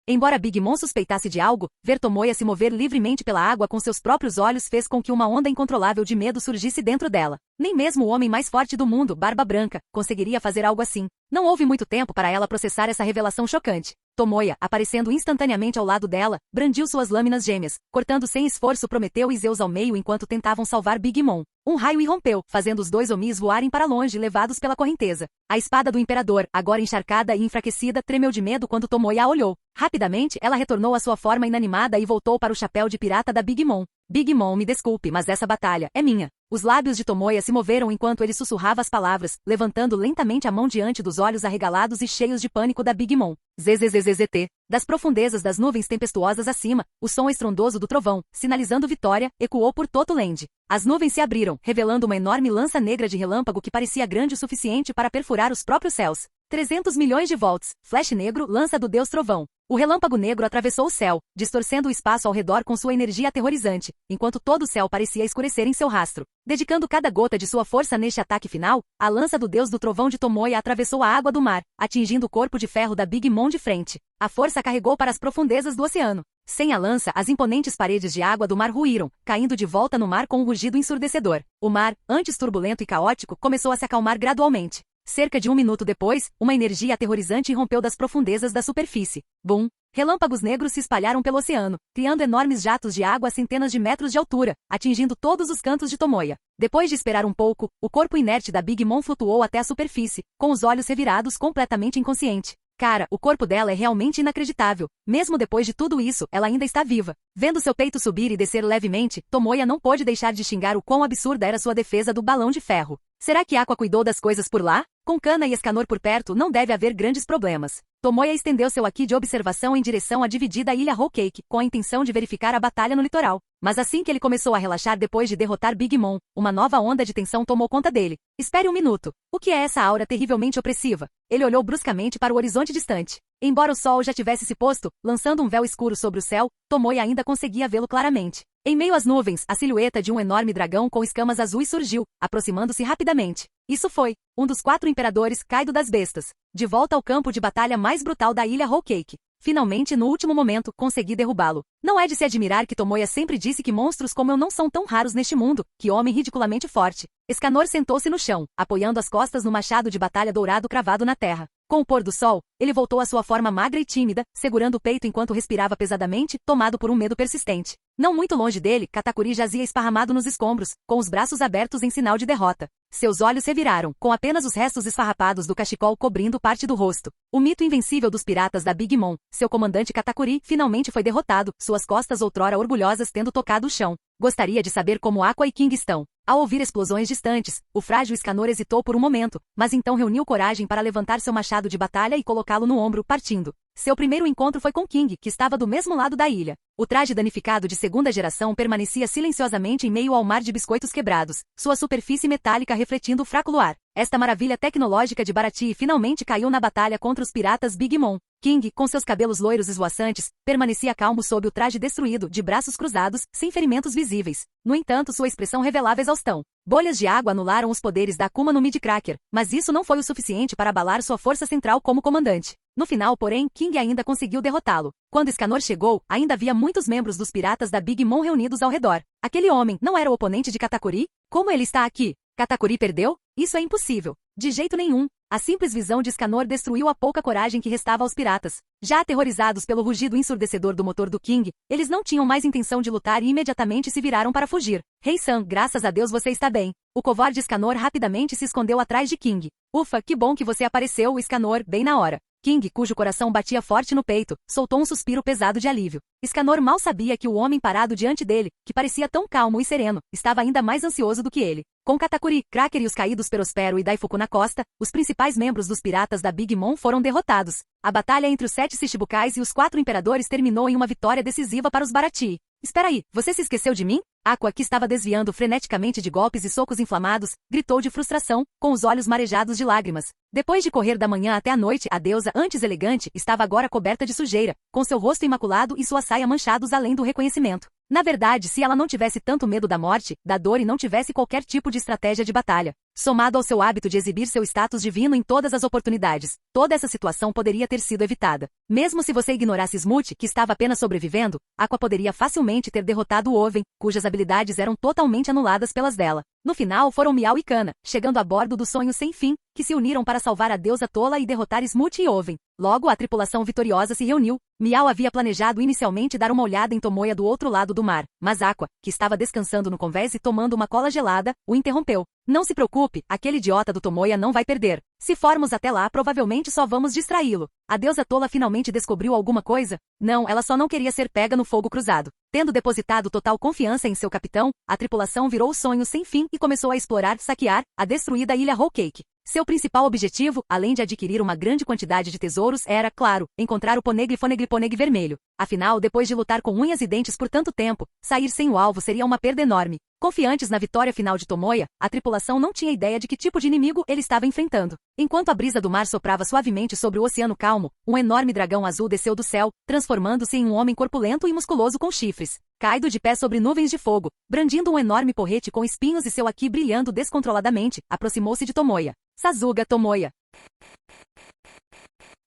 Embora Big Mom suspeitasse de algo, ver Tomoya se mover livremente pela água com seus próprios olhos fez com que uma onda incontrolável de medo surgisse dentro dela. Nem mesmo o homem mais forte do mundo, Barba Branca, conseguiria fazer algo assim. Não houve muito tempo para ela processar essa revelação chocante. Tomoya, aparecendo instantaneamente ao lado dela, brandiu suas lâminas gêmeas, cortando sem esforço Prometeu e Zeus ao meio enquanto tentavam salvar Big Mom. Um raio irrompeu, fazendo os dois Omis voarem para longe, levados pela correnteza. A espada do imperador, agora encharcada e enfraquecida, tremeu de medo quando Tomoya a olhou. Rapidamente, ela retornou à sua forma inanimada e voltou para o chapéu de pirata da Big Mom. Big Mom, me desculpe, mas essa batalha é minha. Os lábios de Tomoya se moveram enquanto ele sussurrava as palavras, levantando lentamente a mão diante dos olhos arregalados e cheios de pânico da Big Mom. ZZZZT. Das profundezas das nuvens tempestuosas acima, o som estrondoso do trovão, sinalizando vitória, ecoou por todo Land. As nuvens se abriram, revelando uma enorme lança negra de relâmpago que parecia grande o suficiente para perfurar os próprios céus. 300 milhões de volts, flash negro, lança do deus trovão. O relâmpago negro atravessou o céu, distorcendo o espaço ao redor com sua energia aterrorizante, enquanto todo o céu parecia escurecer em seu rastro. Dedicando cada gota de sua força neste ataque final, a lança do deus do trovão de Tomoya atravessou a água do mar, atingindo o corpo de ferro da Big Mom de frente. A força carregou para as profundezas do oceano. Sem a lança, as imponentes paredes de água do mar ruíram, caindo de volta no mar com um rugido ensurdecedor. O mar, antes turbulento e caótico, começou a se acalmar gradualmente. Cerca de 1 minuto depois, uma energia aterrorizante irrompeu das profundezas da superfície. Bum! Relâmpagos negros se espalharam pelo oceano, criando enormes jatos de água a centenas de metros de altura, atingindo todos os cantos de Tomoya. Depois de esperar um pouco, o corpo inerte da Big Mom flutuou até a superfície, com os olhos revirados, completamente inconsciente. Cara, o corpo dela é realmente inacreditável. Mesmo depois de tudo isso, ela ainda está viva. Vendo seu peito subir e descer levemente, Tomoya não pôde deixar de xingar o quão absurda era sua defesa do balão de ferro. Será que Aqua cuidou das coisas por lá? Com Kana e Escanor por perto, não deve haver grandes problemas. Tomoya estendeu seu haki de observação em direção à dividida ilha Whole Cake, com a intenção de verificar a batalha no litoral. Mas assim que ele começou a relaxar depois de derrotar Big Mom, uma nova onda de tensão tomou conta dele. Espere um minuto. O que é essa aura terrivelmente opressiva? Ele olhou bruscamente para o horizonte distante. Embora o sol já tivesse se posto, lançando um véu escuro sobre o céu, Tomoya ainda conseguia vê-lo claramente. Em meio às nuvens, a silhueta de um enorme dragão com escamas azuis surgiu, aproximando-se rapidamente. Isso foi um dos 4 imperadores, Kaido das Bestas. De volta ao campo de batalha mais brutal da ilha Whole Cake. Finalmente, no último momento, consegui derrubá-lo. Não é de se admirar que Tomoya sempre disse que monstros como eu não são tão raros neste mundo. Que homem ridiculamente forte. Escanor sentou-se no chão, apoiando as costas no machado de batalha dourado cravado na terra. Com o pôr do sol, ele voltou à sua forma magra e tímida, segurando o peito enquanto respirava pesadamente, tomado por um medo persistente. Não muito longe dele, Katakuri jazia esparramado nos escombros, com os braços abertos em sinal de derrota. Seus olhos reviraram, com apenas os restos esfarrapados do cachecol cobrindo parte do rosto. O mito invencível dos piratas da Big Mom, seu comandante Katakuri, finalmente foi derrotado, suas costas outrora orgulhosas tendo tocado o chão. Gostaria de saber como Aqua e King estão. Ao ouvir explosões distantes, o frágil Escanor hesitou por um momento, mas então reuniu coragem para levantar seu machado de batalha e colocá-lo no ombro, partindo. Seu primeiro encontro foi com King, que estava do mesmo lado da ilha. O traje danificado de segunda geração permanecia silenciosamente em meio ao mar de biscoitos quebrados, sua superfície metálica refletindo o fraco luar. Esta maravilha tecnológica de Baratie finalmente caiu na batalha contra os piratas Big Mom. King, com seus cabelos loiros esvoaçantes, permanecia calmo sob o traje destruído, de braços cruzados, sem ferimentos visíveis. No entanto, sua expressão revelava exaustão. Bolhas de água anularam os poderes da Akuma no Mi de Cracker, mas isso não foi o suficiente para abalar sua força central como comandante. No final, porém, King ainda conseguiu derrotá-lo. Quando Escanor chegou, ainda havia muitos membros dos piratas da Big Mom reunidos ao redor. Aquele homem não era o oponente de Katakuri? Como ele está aqui? Katakuri perdeu? Isso é impossível. De jeito nenhum. A simples visão de Escanor destruiu a pouca coragem que restava aos piratas. Já aterrorizados pelo rugido ensurdecedor do motor do King, eles não tinham mais intenção de lutar e imediatamente se viraram para fugir. Rei-san, graças a Deus você está bem. O covarde Escanor rapidamente se escondeu atrás de King. Ufa, que bom que você apareceu, Escanor, bem na hora. King, cujo coração batia forte no peito, soltou um suspiro pesado de alívio. Escanor mal sabia que o homem parado diante dele, que parecia tão calmo e sereno, estava ainda mais ansioso do que ele. Com Katakuri, Cracker e os caídos Perospero e Daifuku na costa, os principais membros dos piratas da Big Mom foram derrotados. A batalha entre os 7 Shichibukais e os 4 imperadores terminou em uma vitória decisiva para os Baratie. Espera aí, você se esqueceu de mim? Aqua, que estava desviando freneticamente de golpes e socos inflamados, gritou de frustração, com os olhos marejados de lágrimas. Depois de correr da manhã até a noite, a deusa, antes elegante, estava agora coberta de sujeira, com seu rosto imaculado e sua saia manchados além do reconhecimento. Na verdade, se ela não tivesse tanto medo da morte, da dor e não tivesse qualquer tipo de estratégia de batalha, somado ao seu hábito de exibir seu status divino em todas as oportunidades, toda essa situação poderia ter sido evitada. Mesmo se você ignorasse Smoot, que estava apenas sobrevivendo, Aqua poderia facilmente ter derrotado o Oven, cujas habilidades eram totalmente anuladas pelas dela. No final foram Miau e Kana, chegando a bordo do Sonho Sem Fim, que se uniram para salvar a deusa tola e derrotar Smoot e Oven. Logo, a tripulação vitoriosa se reuniu. Miau havia planejado inicialmente dar uma olhada em Tomoya do outro lado do mar, mas Aqua, que estava descansando no convés e tomando uma cola gelada, o interrompeu. Não se preocupe, aquele idiota do Tomoya não vai perder. Se formos até lá, provavelmente só vamos distraí-lo. A deusa tola finalmente descobriu alguma coisa? Não, ela só não queria ser pega no fogo cruzado. Tendo depositado total confiança em seu capitão, a tripulação virou o Sonho Sem Fim e começou a explorar, saquear, a destruída ilha Whole Cake. Seu principal objetivo, além de adquirir uma grande quantidade de tesouros, era, claro, encontrar o Poneglyphoneglyphoneg vermelho. Afinal, depois de lutar com unhas e dentes por tanto tempo, sair sem o alvo seria uma perda enorme. Confiantes na vitória final de Tomoya, a tripulação não tinha ideia de que tipo de inimigo ele estava enfrentando. Enquanto a brisa do mar soprava suavemente sobre o oceano calmo, um enorme dragão azul desceu do céu, transformando-se em um homem corpulento e musculoso com chifres. Caído de pé sobre nuvens de fogo, brandindo um enorme porrete com espinhos e seu aqui brilhando descontroladamente, aproximou-se de Tomoya. Sasuga Tomoya.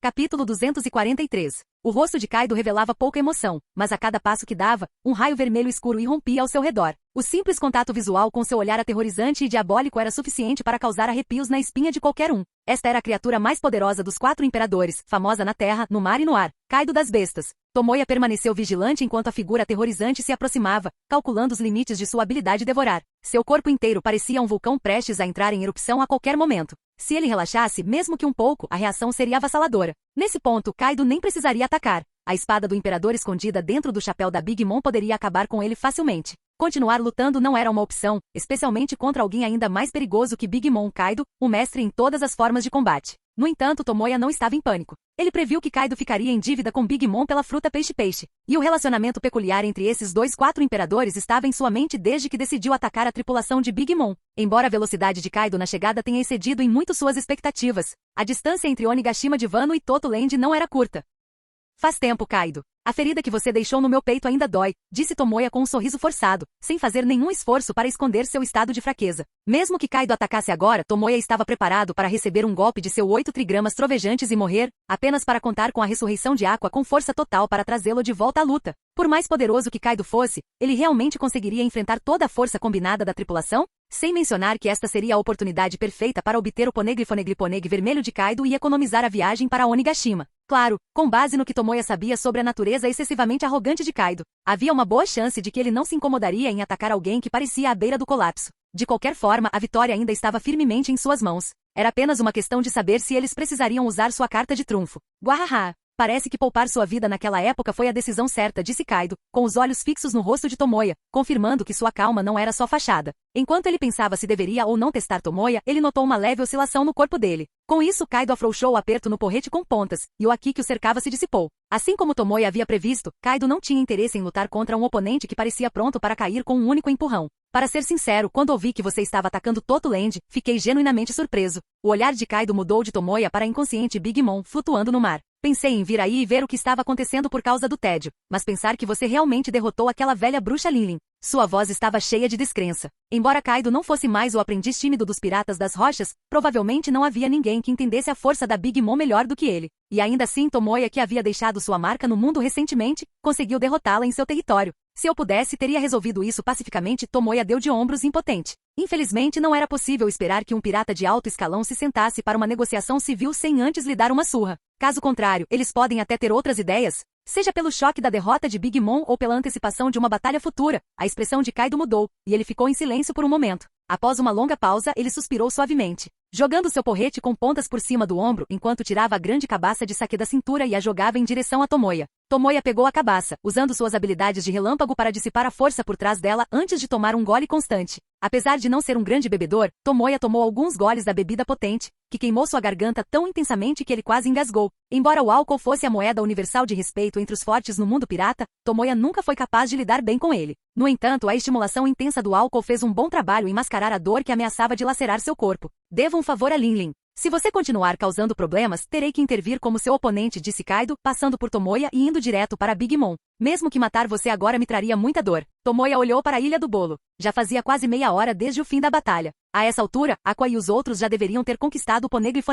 Capítulo 243. O rosto de Kaido revelava pouca emoção, mas a cada passo que dava, um raio vermelho escuro irrompia ao seu redor. O simples contato visual com seu olhar aterrorizante e diabólico era suficiente para causar arrepios na espinha de qualquer um. Esta era a criatura mais poderosa dos 4 imperadores, famosa na terra, no mar e no ar, Kaido das bestas. Tomoya permaneceu vigilante enquanto a figura aterrorizante se aproximava, calculando os limites de sua habilidade de devorar. Seu corpo inteiro parecia um vulcão prestes a entrar em erupção a qualquer momento. Se ele relaxasse, mesmo que um pouco, a reação seria avassaladora. Nesse ponto, Kaido nem precisaria atacar. A espada do imperador escondida dentro do chapéu da Big Mom poderia acabar com ele facilmente. Continuar lutando não era uma opção, especialmente contra alguém ainda mais perigoso que Big Mom Kaido, o mestre em todas as formas de combate. No entanto, Tomoya não estava em pânico. Ele previu que Kaido ficaria em dívida com Big Mom pela fruta peixe-peixe, e o relacionamento peculiar entre esses 4 imperadores estava em sua mente desde que decidiu atacar a tripulação de Big Mom. Embora a velocidade de Kaido na chegada tenha excedido em muito suas expectativas, a distância entre Onigashima de Wano e Toto Land não era curta. Faz tempo, Kaido. A ferida que você deixou no meu peito ainda dói, disse Tomoya com um sorriso forçado, sem fazer nenhum esforço para esconder seu estado de fraqueza. Mesmo que Kaido atacasse agora, Tomoya estava preparado para receber um golpe de seu 8 trigramas trovejantes e morrer, apenas para contar com a ressurreição de Aqua com força total para trazê-lo de volta à luta. Por mais poderoso que Kaido fosse, ele realmente conseguiria enfrentar toda a força combinada da tripulação? Sem mencionar que esta seria a oportunidade perfeita para obter o Poneglyphoneglyphoneg vermelho de Kaido e economizar a viagem para Onigashima. Claro, com base no que Tomoya sabia sobre a natureza excessivamente arrogante de Kaido, havia uma boa chance de que ele não se incomodaria em atacar alguém que parecia à beira do colapso. De qualquer forma, a vitória ainda estava firmemente em suas mãos. Era apenas uma questão de saber se eles precisariam usar sua carta de trunfo. Guahaha! Parece que poupar sua vida naquela época foi a decisão certa, disse Kaido, com os olhos fixos no rosto de Tomoya, confirmando que sua calma não era só fachada. Enquanto ele pensava se deveria ou não testar Tomoya, ele notou uma leve oscilação no corpo dele. Com isso, Kaido afrouxou o aperto no porrete com pontas, e o haki que o cercava se dissipou. Assim como Tomoya havia previsto, Kaido não tinha interesse em lutar contra um oponente que parecia pronto para cair com um único empurrão. Para ser sincero, quando ouvi que você estava atacando Toto Land, fiquei genuinamente surpreso. O olhar de Kaido mudou de Tomoya para a inconsciente Big Mom, flutuando no mar. Pensei em vir aí e ver o que estava acontecendo por causa do tédio, mas pensar que você realmente derrotou aquela velha bruxa Linlin. Sua voz estava cheia de descrença. Embora Kaido não fosse mais o aprendiz tímido dos Piratas das Rochas, provavelmente não havia ninguém que entendesse a força da Big Mom melhor do que ele. E ainda assim Tomoya, que havia deixado sua marca no mundo recentemente, conseguiu derrotá-la em seu território. Se eu pudesse, teria resolvido isso pacificamente. Tomoya deu de ombros impotente. Infelizmente não era possível esperar que um pirata de alto escalão se sentasse para uma negociação civil sem antes lhe dar uma surra. Caso contrário, eles podem até ter outras ideias, seja pelo choque da derrota de Big Mom ou pela antecipação de uma batalha futura. A expressão de Kaido mudou, e ele ficou em silêncio por um momento. Após uma longa pausa, ele suspirou suavemente, jogando seu porrete com pontas por cima do ombro enquanto tirava a grande cabaça de saque da cintura e a jogava em direção a Tomoya. Tomoya pegou a cabaça, usando suas habilidades de relâmpago para dissipar a força por trás dela antes de tomar um gole constante. Apesar de não ser um grande bebedor, Tomoya tomou alguns goles da bebida potente, que queimou sua garganta tão intensamente que ele quase engasgou. Embora o álcool fosse a moeda universal de respeito entre os fortes no mundo pirata, Tomoya nunca foi capaz de lidar bem com ele. No entanto, a estimulação intensa do álcool fez um bom trabalho em mascarar a dor que ameaçava dilacerar seu corpo. Devo um favor a Linlin. Se você continuar causando problemas, terei que intervir como seu oponente, disse Kaido, passando por Tomoya e indo direto para Big Mom. Mesmo que matar você agora me traria muita dor. Tomoya olhou para a Ilha do Bolo. Já fazia quase meia hora desde o fim da batalha. A essa altura, Aqua e os outros já deveriam ter conquistado o Poneglyph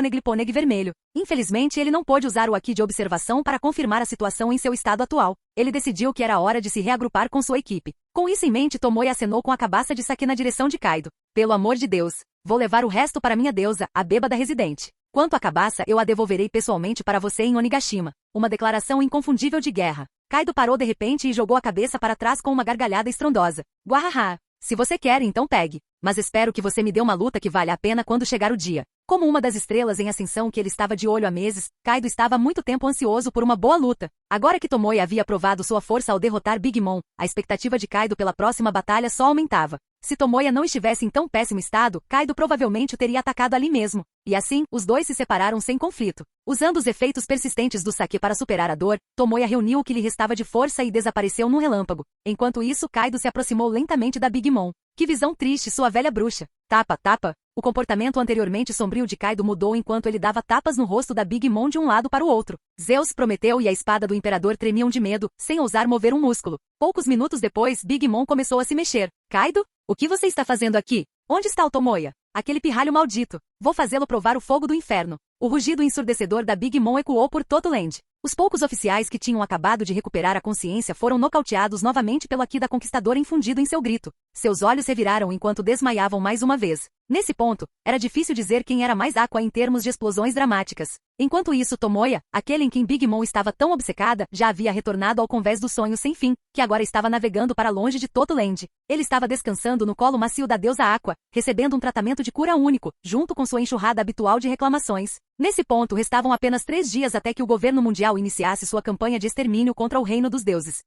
vermelho. Infelizmente, ele não pôde usar o Haki de observação para confirmar a situação em seu estado atual. Ele decidiu que era hora de se reagrupar com sua equipe. Com isso em mente, Tomoya acenou com a cabaça de sake na direção de Kaido. Pelo amor de Deus, vou levar o resto para minha deusa, a bêbada residente. Quanto à cabaça, eu a devolverei pessoalmente para você em Onigashima. Uma declaração inconfundível de guerra. Kaido parou de repente e jogou a cabeça para trás com uma gargalhada estrondosa. Guahaha! Se você quer, então pegue. Mas espero que você me dê uma luta que valha a pena quando chegar o dia. Como uma das estrelas em ascensão que ele estava de olho há meses, Kaido estava há muito tempo ansioso por uma boa luta. Agora que Tomoya havia provado sua força ao derrotar Big Mom, a expectativa de Kaido pela próxima batalha só aumentava. Se Tomoya não estivesse em tão péssimo estado, Kaido provavelmente o teria atacado ali mesmo. E assim, os dois se separaram sem conflito. Usando os efeitos persistentes do sake para superar a dor, Tomoya reuniu o que lhe restava de força e desapareceu num relâmpago. Enquanto isso, Kaido se aproximou lentamente da Big Mom. Que visão triste, sua velha bruxa. Tapa, tapa. O comportamento anteriormente sombrio de Kaido mudou enquanto ele dava tapas no rosto da Big Mom de um lado para o outro. Zeus, Prometeu e a espada do imperador tremiam de medo, sem ousar mover um músculo. Poucos minutos depois, Big Mom começou a se mexer. Kaido? O que você está fazendo aqui? Onde está o Tomoya? Aquele pirralho maldito. Vou fazê-lo provar o fogo do inferno. O rugido ensurdecedor da Big Mom ecoou por todo o land. Os poucos oficiais que tinham acabado de recuperar a consciência foram nocauteados novamente pelo Haki da Conquistadora infundido em seu grito. Seus olhos reviraram enquanto desmaiavam mais uma vez. Nesse ponto, era difícil dizer quem era mais Aqua em termos de explosões dramáticas. Enquanto isso, Tomoya, aquele em quem Big Mom estava tão obcecada, já havia retornado ao convés do sonho sem fim, que agora estava navegando para longe de todo Land. Ele estava descansando no colo macio da deusa Aqua, recebendo um tratamento de cura único, junto com sua enxurrada habitual de reclamações. Nesse ponto, restavam apenas 3 dias até que o governo mundial iniciasse sua campanha de extermínio contra o Reino dos Deuses.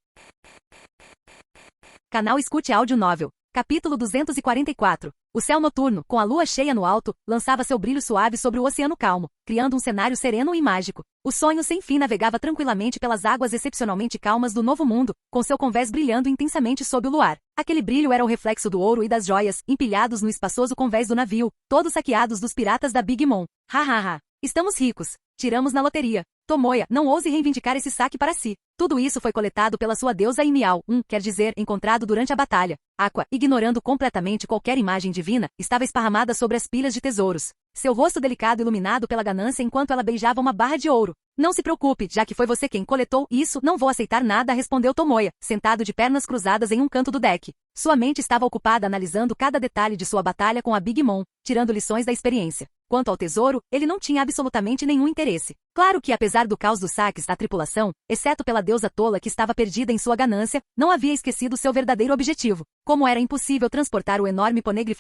Canal Escute Áudio Novel. Capítulo 244. O céu noturno, com a lua cheia no alto, lançava seu brilho suave sobre o oceano calmo, criando um cenário sereno e mágico. O sonho sem fim navegava tranquilamente pelas águas excepcionalmente calmas do Novo Mundo, com seu convés brilhando intensamente sob o luar. Aquele brilho era o reflexo do ouro e das joias, empilhados no espaçoso convés do navio, todos saqueados dos piratas da Big Mom. Ha. Estamos ricos. Tiramos na loteria. Tomoya, não ouse reivindicar esse saque para si. Tudo isso foi coletado pela sua deusa Imiao, quer dizer, encontrado durante a batalha. Aqua, ignorando completamente qualquer imagem divina, estava esparramada sobre as pilhas de tesouros. Seu rosto delicado iluminado pela ganância enquanto ela beijava uma barra de ouro. Não se preocupe, já que foi você quem coletou isso, não vou aceitar nada, respondeu Tomoya, sentado de pernas cruzadas em um canto do deck. Sua mente estava ocupada analisando cada detalhe de sua batalha com a Big Mom, tirando lições da experiência. Quanto ao tesouro, ele não tinha absolutamente nenhum interesse. Claro que apesar do caos dos saques da tripulação, exceto pela deusa tola que estava perdida em sua ganância, não havia esquecido seu verdadeiro objetivo. Como era impossível transportar o enorme Poneglyph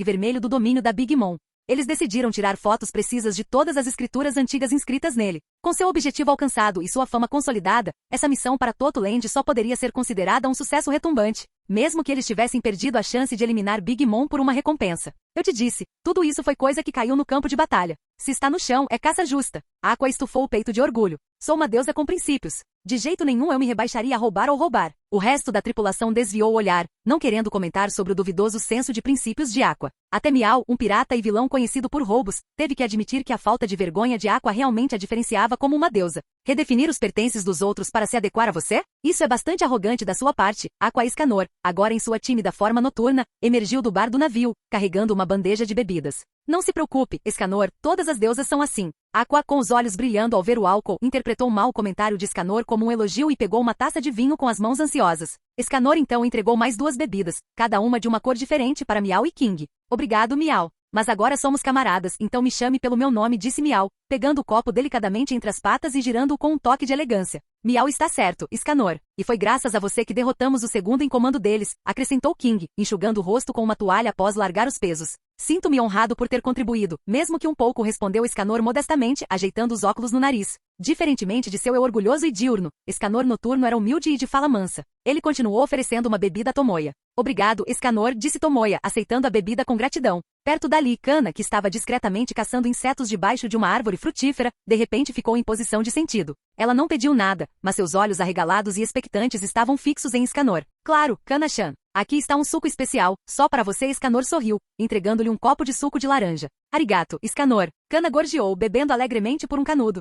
vermelho do domínio da Big Mom. Eles decidiram tirar fotos precisas de todas as escrituras antigas inscritas nele. Com seu objetivo alcançado e sua fama consolidada, essa missão para Toto Land só poderia ser considerada um sucesso retumbante, mesmo que eles tivessem perdido a chance de eliminar Big Mom por uma recompensa. Eu te disse, tudo isso foi coisa que caiu no campo de batalha. Se está no chão, é caça justa. Aqua estufou o peito de orgulho. Sou uma deusa com princípios. De jeito nenhum eu me rebaixaria a roubar ou roubar. O resto da tripulação desviou o olhar, não querendo comentar sobre o duvidoso senso de princípios de Aqua. Até Miao, um pirata e vilão conhecido por roubos, teve que admitir que a falta de vergonha de Aqua realmente a diferenciava como uma deusa. Redefinir os pertences dos outros para se adequar a você? Isso é bastante arrogante da sua parte. Aqua Escanor, agora em sua tímida forma noturna, emergiu do bar do navio, carregando uma bandeja de bebidas. Não se preocupe, Escanor, todas as deusas são assim. Aqua, com os olhos brilhando ao ver o álcool, interpretou mal o comentário de Escanor como um elogio e pegou uma taça de vinho com as mãos ansiosas. Escanor então entregou mais 2 bebidas, cada uma de uma cor diferente para Miao e King. Obrigado, Miao. Mas agora somos camaradas, então me chame pelo meu nome, disse Miao, pegando o copo delicadamente entre as patas e girando-o com um toque de elegância. Miao está certo, Escanor. E foi graças a você que derrotamos o segundo em comando deles, acrescentou King, enxugando o rosto com uma toalha após largar os pesos. Sinto-me honrado por ter contribuído, mesmo que um pouco, respondeu Escanor modestamente, ajeitando os óculos no nariz. Diferentemente de seu eu orgulhoso e diurno, Escanor noturno era humilde e de fala mansa. Ele continuou oferecendo uma bebida a Tomoya. Obrigado, Escanor, disse Tomoya, aceitando a bebida com gratidão. Perto dali, Kana, que estava discretamente caçando insetos debaixo de uma árvore frutífera, de repente ficou em posição de sentido. Ela não pediu nada, mas seus olhos arregalados e expectantes estavam fixos em Escanor. Claro, Kana-chan. Aqui está um suco especial, só para você. Escanor sorriu, entregando-lhe um copo de suco de laranja. Arigato, Escanor. Kana gorjeou, bebendo alegremente por um canudo.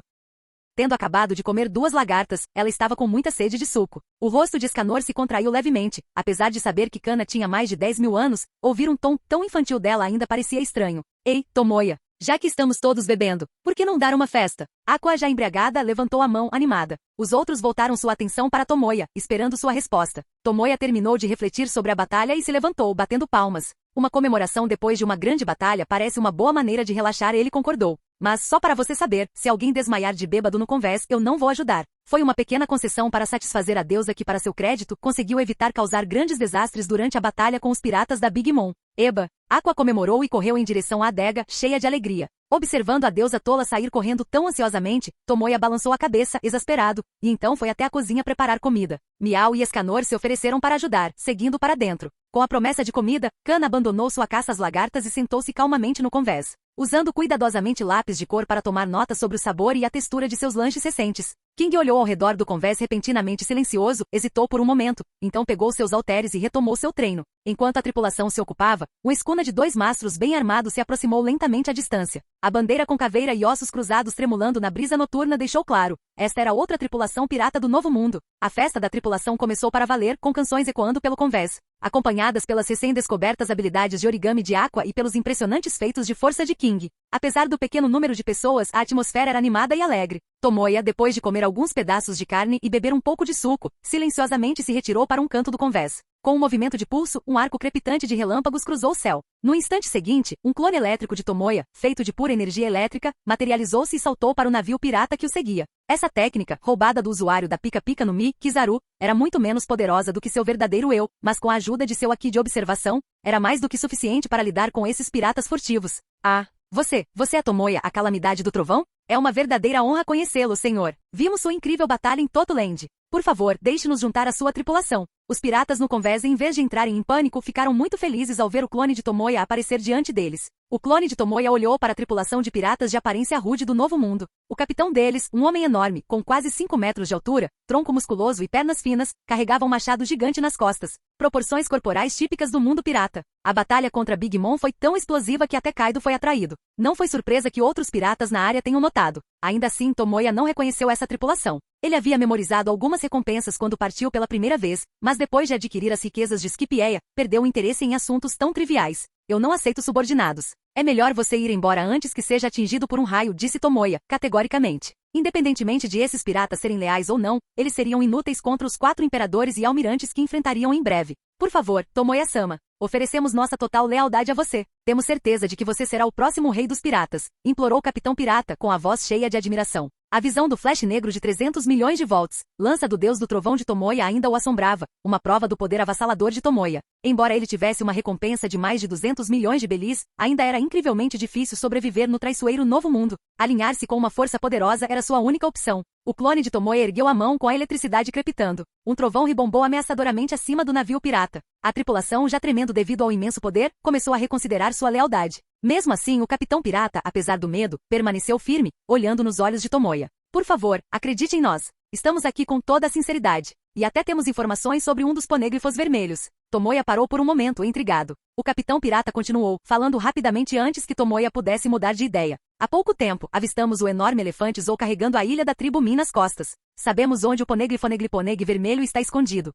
Tendo acabado de comer 2 lagartas, ela estava com muita sede de suco. O rosto de Escanor se contraiu levemente. Apesar de saber que Kana tinha mais de 10.000 anos, ouvir um tom tão infantil dela ainda parecia estranho. Ei, Tomoya. Já que estamos todos bebendo, por que não dar uma festa? Aqua, já embriagada, levantou a mão, animada. Os outros voltaram sua atenção para Tomoya, esperando sua resposta. Tomoya terminou de refletir sobre a batalha e se levantou, batendo palmas. Uma comemoração depois de uma grande batalha parece uma boa maneira de relaxar, ele concordou. Mas só para você saber, se alguém desmaiar de bêbado no convés, eu não vou ajudar. Foi uma pequena concessão para satisfazer a deusa que, para seu crédito, conseguiu evitar causar grandes desastres durante a batalha com os piratas da Big Mom. Eba! Aqua comemorou e correu em direção à adega, cheia de alegria. Observando a deusa tola sair correndo tão ansiosamente, Tomoya balançou a cabeça, exasperado, e então foi até a cozinha preparar comida. Miau e Escanor se ofereceram para ajudar, seguindo para dentro. Com a promessa de comida, Kana abandonou sua caça às lagartas e sentou-se calmamente no convés, usando cuidadosamente lápis de cor para tomar nota sobre o sabor e a textura de seus lanches recentes. King olhou ao redor do convés repentinamente silencioso, hesitou por um momento, então pegou seus halteres e retomou seu treino. Enquanto a tripulação se ocupava, uma escuna de 2 mastros bem armados se aproximou lentamente à distância. A bandeira com caveira e ossos cruzados tremulando na brisa noturna deixou claro. Esta era outra tripulação pirata do Novo Mundo. A festa da tripulação começou para valer, com canções ecoando pelo convés, acompanhadas pelas recém-descobertas habilidades de origami de Aqua e pelos impressionantes feitos de força de King. Apesar do pequeno número de pessoas, a atmosfera era animada e alegre. Tomoya, depois de comer alguns pedaços de carne e beber um pouco de suco, silenciosamente se retirou para um canto do convés. Com um movimento de pulso, um arco crepitante de relâmpagos cruzou o céu. No instante seguinte, um clone elétrico de Tomoya, feito de pura energia elétrica, materializou-se e saltou para o navio pirata que o seguia. Essa técnica, roubada do usuário da Pika-Pika no Mi, Kizaru, era muito menos poderosa do que seu verdadeiro eu, mas com a ajuda de seu Aki de observação, era mais do que suficiente para lidar com esses piratas furtivos. Ah, você é Tomoya, a calamidade do trovão? É uma verdadeira honra conhecê-lo, senhor. Vimos sua incrível batalha em Totoland. Por favor, deixe-nos juntar à sua tripulação. Os piratas no convés, em vez de entrarem em pânico, ficaram muito felizes ao ver o clone de Tomoya aparecer diante deles. O clone de Tomoya olhou para a tripulação de piratas de aparência rude do Novo Mundo. O capitão deles, um homem enorme, com quase 5 metros de altura, tronco musculoso e pernas finas, carregava um machado gigante nas costas. Proporções corporais típicas do mundo pirata. A batalha contra Big Mom foi tão explosiva que até Kaido foi atraído. Não foi surpresa que outros piratas na área tenham notado. Ainda assim, Tomoya não reconheceu essa tripulação. Ele havia memorizado algumas recompensas quando partiu pela primeira vez, mas depois de adquirir as riquezas de Scipieia, perdeu o interesse em assuntos tão triviais. Eu não aceito subordinados. É melhor você ir embora antes que seja atingido por um raio, disse Tomoya, categoricamente. Independentemente de esses piratas serem leais ou não, eles seriam inúteis contra os 4 imperadores e almirantes que enfrentariam em breve. Por favor, Tomoya-sama, oferecemos nossa total lealdade a você. Temos certeza de que você será o próximo rei dos piratas, implorou o capitão pirata com a voz cheia de admiração. A visão do flash negro de 300 milhões de volts, lança do deus do trovão de Tomoya, ainda o assombrava, uma prova do poder avassalador de Tomoya. Embora ele tivesse uma recompensa de mais de 200 milhões de belis, ainda era incrivelmente difícil sobreviver no traiçoeiro Novo Mundo. Alinhar-se com uma força poderosa era sua única opção. O clone de Tomoya ergueu a mão com a eletricidade crepitando. Um trovão ribombou ameaçadoramente acima do navio pirata. A tripulação, já tremendo devido ao imenso poder, começou a reconsiderar sua lealdade. Mesmo assim, o capitão pirata, apesar do medo, permaneceu firme, olhando nos olhos de Tomoya. Por favor, acredite em nós. Estamos aqui com toda a sinceridade. E até temos informações sobre um dos ponêglifos vermelhos. Tomoya parou por um momento, intrigado. O capitão pirata continuou, falando rapidamente antes que Tomoya pudesse mudar de ideia. Há pouco tempo, avistamos o enorme elefante Zou carregando a ilha da tribo Min nas costas. Sabemos onde o poneglyphoneglyponeg vermelho está escondido.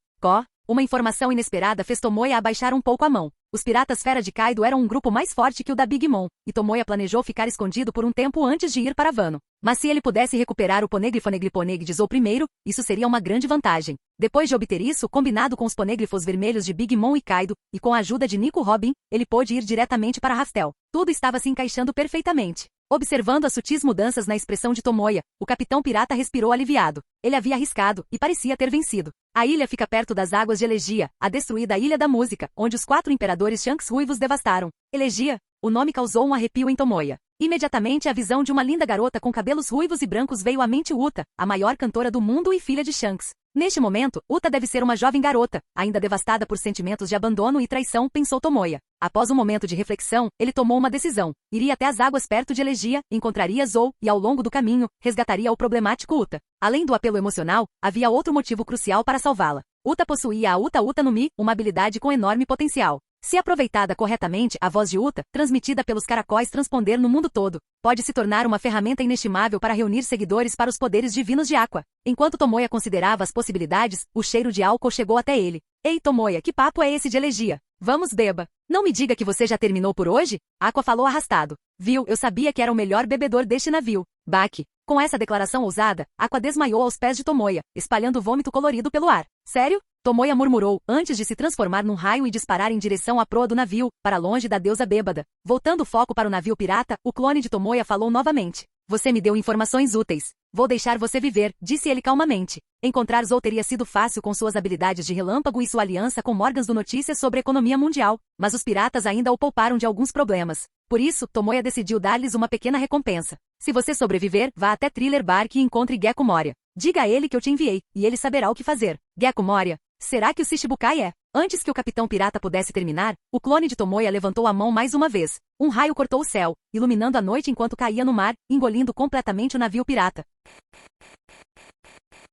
Uma informação inesperada fez Tomoya abaixar um pouco a mão. Os piratas Fera de Kaido eram um grupo mais forte que o da Big Mom, e Tomoya planejou ficar escondido por um tempo antes de ir para Wano. Mas se ele pudesse recuperar o poneglyphoneglyponeg de Zou primeiro, isso seria uma grande vantagem. Depois de obter isso, combinado com os poneglyphos vermelhos de Big Mom e Kaido, e com a ajuda de Nico Robin, ele pôde ir diretamente para Raftel. Tudo estava se encaixando perfeitamente. Observando as sutis mudanças na expressão de Tomoya, o capitão pirata respirou aliviado. Ele havia arriscado, e parecia ter vencido. A ilha fica perto das águas de Elegia, a destruída Ilha da Música, onde os 4 imperadores Shanks ruivos devastaram. Elegia? O nome causou um arrepio em Tomoya. Imediatamente a visão de uma linda garota com cabelos ruivos e brancos veio à mente Uta, a maior cantora do mundo e filha de Shanks. Neste momento, Uta deve ser uma jovem garota, ainda devastada por sentimentos de abandono e traição, pensou Tomoya. Após um momento de reflexão, ele tomou uma decisão. Iria até as águas perto de Elegia, encontraria Zou, e ao longo do caminho, resgataria o problemático Uta. Além do apelo emocional, havia outro motivo crucial para salvá-la. Uta possuía a Uta no Mi, uma habilidade com enorme potencial. Se aproveitada corretamente, a voz de Uta, transmitida pelos caracóis transponder no mundo todo, pode se tornar uma ferramenta inestimável para reunir seguidores para os poderes divinos de Aqua. Enquanto Tomoya considerava as possibilidades, o cheiro de álcool chegou até ele. Ei Tomoya, que papo é esse de Elegia? Vamos beba. Não me diga que você já terminou por hoje? Aqua falou arrastado. Viu, eu sabia que era o melhor bebedor deste navio. Baque. Com essa declaração ousada, Aqua desmaiou aos pés de Tomoya, espalhando vômito colorido pelo ar. Sério? Tomoya murmurou, antes de se transformar num raio e disparar em direção à proa do navio, para longe da deusa bêbada. Voltando o foco para o navio pirata, o clone de Tomoya falou novamente. Você me deu informações úteis. Vou deixar você viver, disse ele calmamente. Encontrar Zou teria sido fácil com suas habilidades de relâmpago e sua aliança com Morgans do Notícias sobre a economia mundial, mas os piratas ainda o pouparam de alguns problemas. Por isso, Tomoya decidiu dar-lhes uma pequena recompensa. Se você sobreviver, vá até Thriller Bark e encontre Gekko Moria. Diga a ele que eu te enviei, e ele saberá o que fazer. Gekko Moria? Será que o Shishibukai é? Antes que o capitão pirata pudesse terminar, o clone de Tomoya levantou a mão mais uma vez. Um raio cortou o céu, iluminando a noite enquanto caía no mar, engolindo completamente o navio pirata.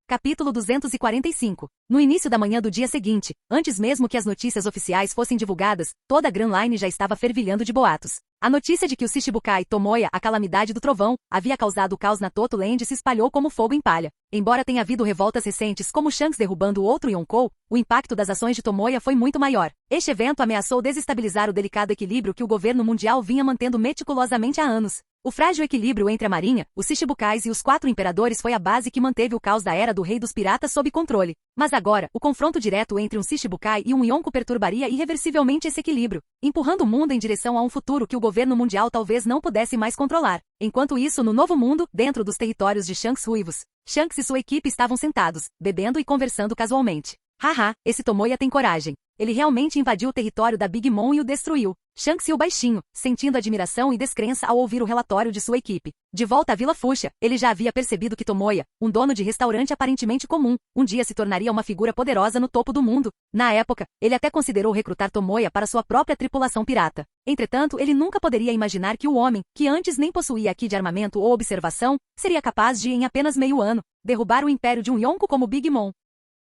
Capítulo 245. No início da manhã do dia seguinte, antes mesmo que as notícias oficiais fossem divulgadas, toda a Grand Line já estava fervilhando de boatos. A notícia de que o Shishibukai Tomoya, a calamidade do trovão, havia causado o caos na Toto Land se espalhou como fogo em palha. Embora tenha havido revoltas recentes como Shanks derrubando o outro Yonkou, o impacto das ações de Tomoya foi muito maior. Este evento ameaçou desestabilizar o delicado equilíbrio que o governo mundial vinha mantendo meticulosamente há anos. O frágil equilíbrio entre a marinha, os Shishibukais e os 4 imperadores foi a base que manteve o caos da era do rei dos piratas sob controle. Mas agora, o confronto direto entre um Shishibukai e um Yonkou perturbaria irreversivelmente esse equilíbrio, empurrando o mundo em direção a um futuro que o governo mundial talvez não pudesse mais controlar. Enquanto isso, no novo mundo, dentro dos territórios de Shanks ruivos, Shanks e sua equipe estavam sentados, bebendo e conversando casualmente. Haha, esse Tomoya tem coragem. Ele realmente invadiu o território da Big Mom e o destruiu. Shanks riu baixinho, sentindo admiração e descrença ao ouvir o relatório de sua equipe. De volta à Vila Fuxia, ele já havia percebido que Tomoya, um dono de restaurante aparentemente comum, um dia se tornaria uma figura poderosa no topo do mundo. Na época, ele até considerou recrutar Tomoya para sua própria tripulação pirata. Entretanto, ele nunca poderia imaginar que o homem, que antes nem possuía aqui de armamento ou observação, seria capaz de, em apenas meio ano, derrubar o império de um Yonkou como Big Mom.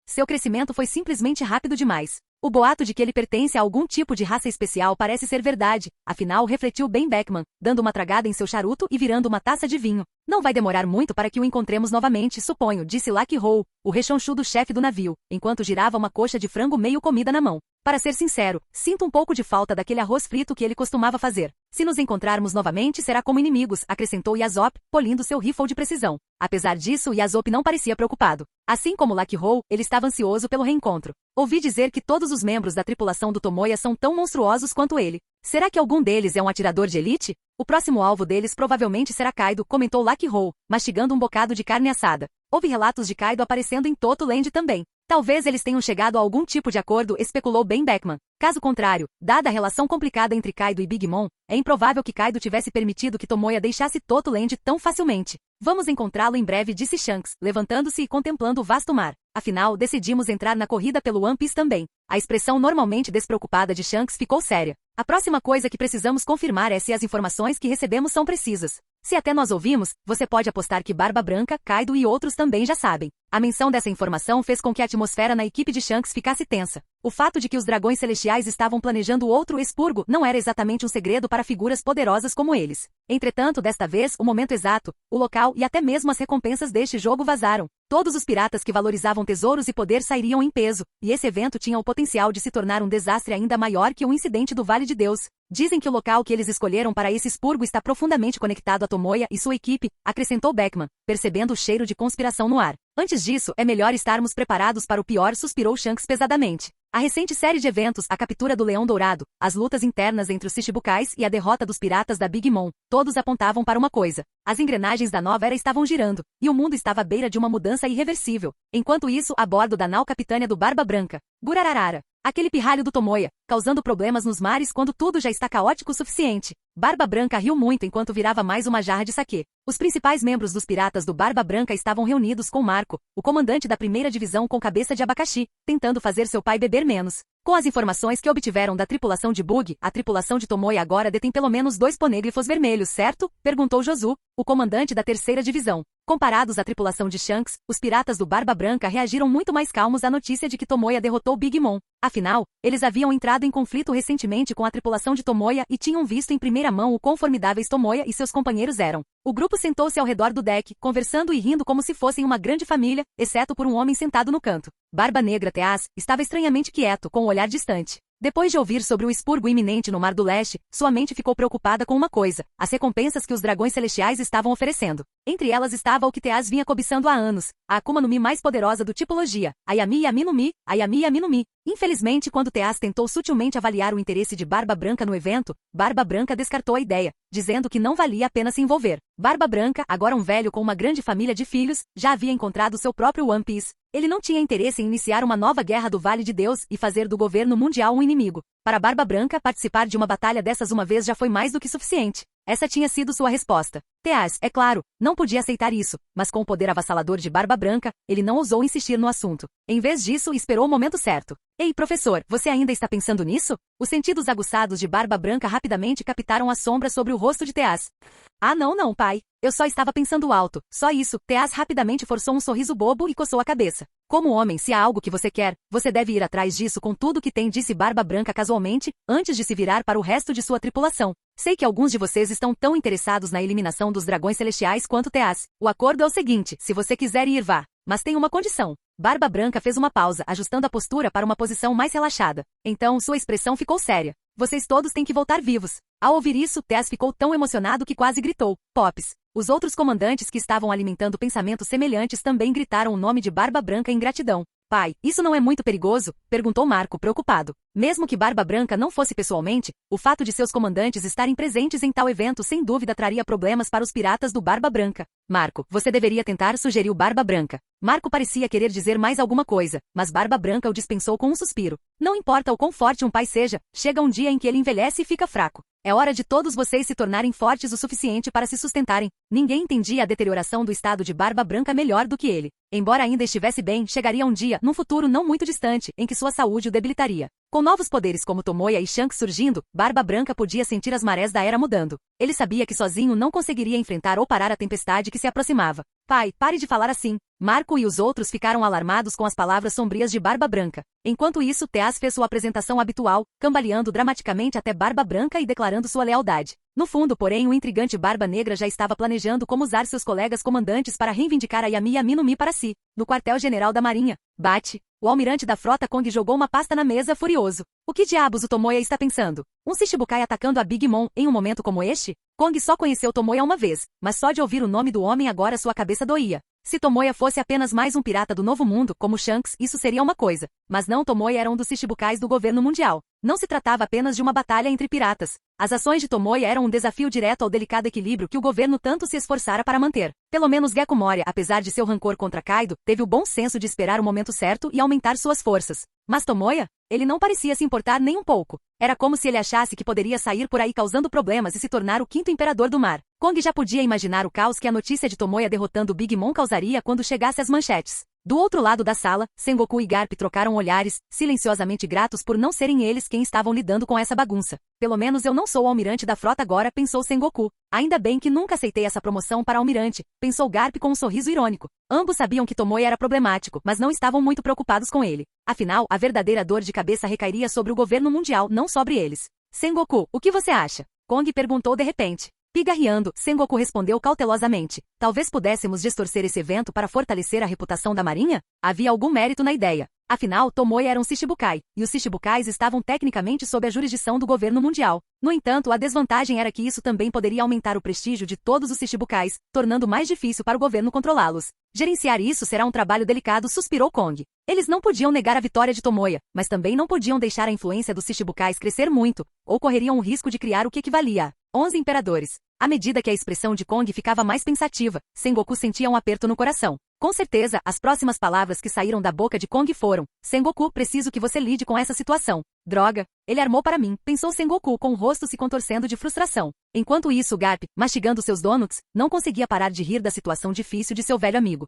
Seu crescimento foi simplesmente rápido demais. O boato de que ele pertence a algum tipo de raça especial parece ser verdade, afinal refletiu Ben Beckman, dando uma tragada em seu charuto e virando uma taça de vinho. Não vai demorar muito para que o encontremos novamente, suponho, disse Lucky Hole, o rechonchudo chefe do navio, enquanto girava uma coxa de frango meio comida na mão. Para ser sincero, sinto um pouco de falta daquele arroz frito que ele costumava fazer. Se nos encontrarmos novamente será como inimigos, acrescentou Yasop, polindo seu rifle de precisão. Apesar disso, Yasop não parecia preocupado. Assim como Lucky Hole, ele estava ansioso pelo reencontro. Ouvi dizer que todos os membros da tripulação do Tomoya são tão monstruosos quanto ele. Será que algum deles é um atirador de elite? O próximo alvo deles provavelmente será Kaido, comentou Lucky Hole, mastigando um bocado de carne assada. Houve relatos de Kaido aparecendo em Toto Land também. Talvez eles tenham chegado a algum tipo de acordo, especulou Ben Beckman. Caso contrário, dada a relação complicada entre Kaido e Big Mom, é improvável que Kaido tivesse permitido que Tomoya deixasse Toto Land tão facilmente. Vamos encontrá-lo em breve, disse Shanks, levantando-se e contemplando o vasto mar. Afinal, decidimos entrar na corrida pelo One Piece também. A expressão normalmente despreocupada de Shanks ficou séria. A próxima coisa que precisamos confirmar é se as informações que recebemos são precisas. Se até nós ouvimos, você pode apostar que Barba Branca, Kaido e outros também já sabem. A menção dessa informação fez com que a atmosfera na equipe de Shanks ficasse tensa. O fato de que os dragões celestiais estavam planejando outro expurgo não era exatamente um segredo para figuras poderosas como eles. Entretanto, desta vez, o momento exato, o local e até mesmo as recompensas deste jogo vazaram. Todos os piratas que valorizavam tesouros e poder sairiam em peso, e esse evento tinha o potencial de se tornar um desastre ainda maior que o incidente do Vale de Deus. Dizem que o local que eles escolheram para esse expurgo está profundamente conectado a Tomoya e sua equipe, acrescentou Beckman, percebendo o cheiro de conspiração no ar. Antes disso, é melhor estarmos preparados para o pior, suspirou Shanks pesadamente. A recente série de eventos, a captura do Leão Dourado, as lutas internas entre os Shichibukais e a derrota dos piratas da Big Mom, todos apontavam para uma coisa. As engrenagens da nova era estavam girando, e o mundo estava à beira de uma mudança irreversível. Enquanto isso, a bordo da nau capitânia do Barba Branca, Gurararara, aquele pirralho do Tomoya, causando problemas nos mares quando tudo já está caótico o suficiente. Barba Branca riu muito enquanto virava mais uma jarra de saquê. Os principais membros dos piratas do Barba Branca estavam reunidos com Marco, o comandante da primeira divisão com cabeça de abacaxi, tentando fazer seu pai beber menos. Com as informações que obtiveram da tripulação de Bug, a tripulação de Tomoya agora detém pelo menos 2 ponêglifos vermelhos, certo? Perguntou Josu, o comandante da terceira divisão. Comparados à tripulação de Shanks, os piratas do Barba Branca reagiram muito mais calmos à notícia de que Tomoya derrotou Big Mom. Afinal, eles haviam entrado em conflito recentemente com a tripulação de Tomoya e tinham visto em primeira mão o quão formidáveis Tomoya e seus companheiros eram. O grupo sentou-se ao redor do deck, conversando e rindo como se fossem uma grande família, exceto por um homem sentado no canto. Barba Negra Teaz estava estranhamente quieto, com o olhar distante. Depois de ouvir sobre o expurgo iminente no Mar do Leste, sua mente ficou preocupada com uma coisa: as recompensas que os dragões celestiais estavam oferecendo. Entre elas estava o que Teaz vinha cobiçando há anos, a Akuma no Mi mais poderosa do tipologia, a Yami Yami no Mi, a Yami Yami no Mi. Infelizmente, quando Teaz tentou sutilmente avaliar o interesse de Barba Branca no evento, Barba Branca descartou a ideia, dizendo que não valia a pena se envolver. Barba Branca, agora um velho com uma grande família de filhos, já havia encontrado seu próprio One Piece. Ele não tinha interesse em iniciar uma nova guerra do Vale de Deus e fazer do governo mundial um inimigo. Para Barba Branca, participar de uma batalha dessas uma vez já foi mais do que suficiente. Essa tinha sido sua resposta. Teaz, é claro, não podia aceitar isso, mas com o poder avassalador de Barba Branca, ele não ousou insistir no assunto. Em vez disso, esperou o momento certo. Ei, professor, você ainda está pensando nisso? Os sentidos aguçados de Barba Branca rapidamente captaram a sombra sobre o rosto de Teaz. Ah, não, pai. Eu só estava pensando alto. Só isso. Teaz rapidamente forçou um sorriso bobo e coçou a cabeça. Como homem, se há algo que você quer, você deve ir atrás disso com tudo que tem, disse Barba Branca casualmente, antes de se virar para o resto de sua tripulação. Sei que alguns de vocês estão tão interessados na eliminação dos dragões celestiais quanto Teaz. O acordo é o seguinte: se você quiser ir, vá. Mas tem uma condição. Barba Branca fez uma pausa, ajustando a postura para uma posição mais relaxada. Então, sua expressão ficou séria. Vocês todos têm que voltar vivos. Ao ouvir isso, Teaz ficou tão emocionado que quase gritou: Pops! Os outros comandantes que estavam alimentando pensamentos semelhantes também gritaram o nome de Barba Branca em gratidão. Pai, isso não é muito perigoso? Perguntou Marco, preocupado. Mesmo que Barba Branca não fosse pessoalmente, o fato de seus comandantes estarem presentes em tal evento sem dúvida traria problemas para os piratas do Barba Branca. Marco, você deveria tentar, sugeriu Barba Branca. Marco parecia querer dizer mais alguma coisa, mas Barba Branca o dispensou com um suspiro. Não importa o quão forte um pai seja, chega um dia em que ele envelhece e fica fraco. É hora de todos vocês se tornarem fortes o suficiente para se sustentarem. Ninguém entendia a deterioração do estado de Barba Branca melhor do que ele. Embora ainda estivesse bem, chegaria um dia, num futuro não muito distante, em que sua saúde o debilitaria. Com novos poderes como Tomoya e Shanks surgindo, Barba Branca podia sentir as marés da era mudando. Ele sabia que sozinho não conseguiria enfrentar ou parar a tempestade que se aproximava. Pai, pare de falar assim. Marco e os outros ficaram alarmados com as palavras sombrias de Barba Branca. Enquanto isso, Teaz fez sua apresentação habitual, cambaleando dramaticamente até Barba Branca e declarando sua lealdade. No fundo, porém, o intrigante Barba Negra já estava planejando como usar seus colegas comandantes para reivindicar a Yami Yami no Mi para si. No quartel-general da Marinha, Bate, o almirante da frota Kong jogou uma pasta na mesa furioso. O que diabos o Tomoya está pensando? Um Shichibukai atacando a Big Mom em um momento como este? Kong só conheceu Tomoya uma vez, mas só de ouvir o nome do homem agora sua cabeça doía. Se Tomoya fosse apenas mais um pirata do Novo Mundo, como Shanks, isso seria uma coisa. Mas não, Tomoya era um dos Shichibukais do governo mundial. Não se tratava apenas de uma batalha entre piratas. As ações de Tomoya eram um desafio direto ao delicado equilíbrio que o governo tanto se esforçara para manter. Pelo menos Gekko Moria, apesar de seu rancor contra Kaido, teve o bom senso de esperar o momento certo e aumentar suas forças. Mas Tomoya? Ele não parecia se importar nem um pouco. Era como se ele achasse que poderia sair por aí causando problemas e se tornar o quinto imperador do mar. Kong já podia imaginar o caos que a notícia de Tomoya derrotando Big Mom causaria quando chegasse às manchetes. Do outro lado da sala, Sengoku e Garp trocaram olhares, silenciosamente gratos por não serem eles quem estavam lidando com essa bagunça. Pelo menos eu não sou o almirante da frota agora, pensou Sengoku. Ainda bem que nunca aceitei essa promoção para almirante, pensou Garp com um sorriso irônico. Ambos sabiam que Tomoya era problemático, mas não estavam muito preocupados com ele. Afinal, a verdadeira dor de cabeça recairia sobre o governo mundial, não sobre eles. Sengoku, o que você acha? Kong perguntou de repente. Pigarreando, Sengoku respondeu cautelosamente. Talvez pudéssemos distorcer esse evento para fortalecer a reputação da Marinha? Havia algum mérito na ideia. Afinal, Tomoya era um Shichibukai, e os Shichibukais estavam tecnicamente sob a jurisdição do governo mundial. No entanto, a desvantagem era que isso também poderia aumentar o prestígio de todos os Shichibukais, tornando mais difícil para o governo controlá-los. Gerenciar isso será um trabalho delicado, suspirou Kong. Eles não podiam negar a vitória de Tomoya, mas também não podiam deixar a influência dos Shichibukais crescer muito, ou correriam o risco de criar o que equivalia a 11 imperadores. À medida que a expressão de Kong ficava mais pensativa, Sengoku sentia um aperto no coração. Com certeza, as próximas palavras que saíram da boca de Kong foram: Sengoku, preciso que você lide com essa situação. Droga, ele armou para mim, pensou Sengoku com o rosto se contorcendo de frustração. Enquanto isso, Garp, mastigando seus donuts, não conseguia parar de rir da situação difícil de seu velho amigo.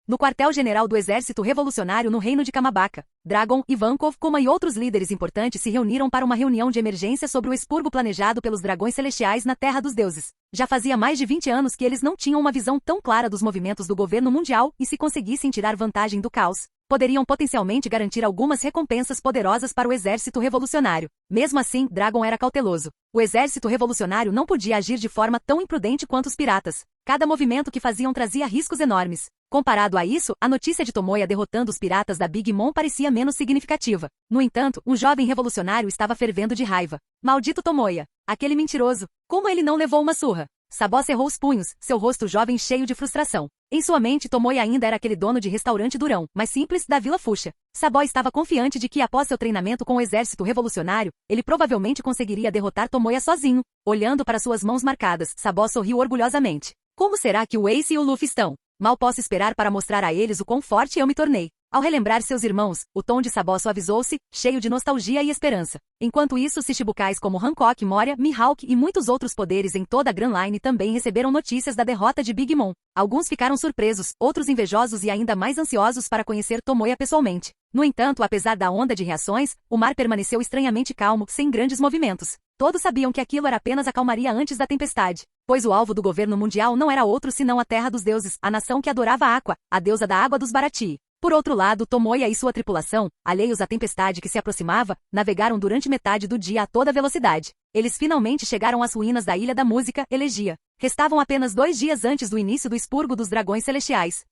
No quartel-general do Exército Revolucionário no reino de Kamabaka, Dragon, Ivankov, Kuma e outros líderes importantes se reuniram para uma reunião de emergência sobre o expurgo planejado pelos dragões celestiais na Terra dos Deuses. Já fazia mais de 20 anos que eles não tinham uma visão tão clara dos movimentos do governo mundial e se conseguissem tirar vantagem do caos, poderiam potencialmente garantir algumas recompensas poderosas para o exército revolucionário. Mesmo assim, Dragon era cauteloso. O exército revolucionário não podia agir de forma tão imprudente quanto os piratas. Cada movimento que faziam trazia riscos enormes. Comparado a isso, a notícia de Tomoya derrotando os piratas da Big Mom parecia menos significativa. No entanto, um jovem revolucionário estava fervendo de raiva. Maldito Tomoya! Aquele mentiroso! Como ele não levou uma surra? Sabó cerrou os punhos, seu rosto jovem cheio de frustração. Em sua mente, Tomoya ainda era aquele dono de restaurante durão, mas simples, da Vila Fuxia. Sabó estava confiante de que, após seu treinamento com o exército revolucionário, ele provavelmente conseguiria derrotar Tomoya sozinho. Olhando para suas mãos marcadas, Sabó sorriu orgulhosamente. Como será que o Ace e o Luffy estão? Mal posso esperar para mostrar a eles o quão forte eu me tornei. Ao relembrar seus irmãos, o tom de Sabó suavizou-se, cheio de nostalgia e esperança. Enquanto isso, Shichibukais como Hancock, Moria, Mihawk e muitos outros poderes em toda a Grand Line também receberam notícias da derrota de Big Mom. Alguns ficaram surpresos, outros invejosos e ainda mais ansiosos para conhecer Tomoya pessoalmente. No entanto, apesar da onda de reações, o mar permaneceu estranhamente calmo, sem grandes movimentos. Todos sabiam que aquilo era apenas a calmaria antes da tempestade, pois o alvo do governo mundial não era outro senão a Terra dos Deuses, a nação que adorava Aqua, a deusa da água dos Baratie. Por outro lado, Tomoya e sua tripulação, alheios à tempestade que se aproximava, navegaram durante metade do dia a toda velocidade. Eles finalmente chegaram às ruínas da Ilha da Música, Elegia. Restavam apenas 2 dias antes do início do expurgo dos dragões celestiais.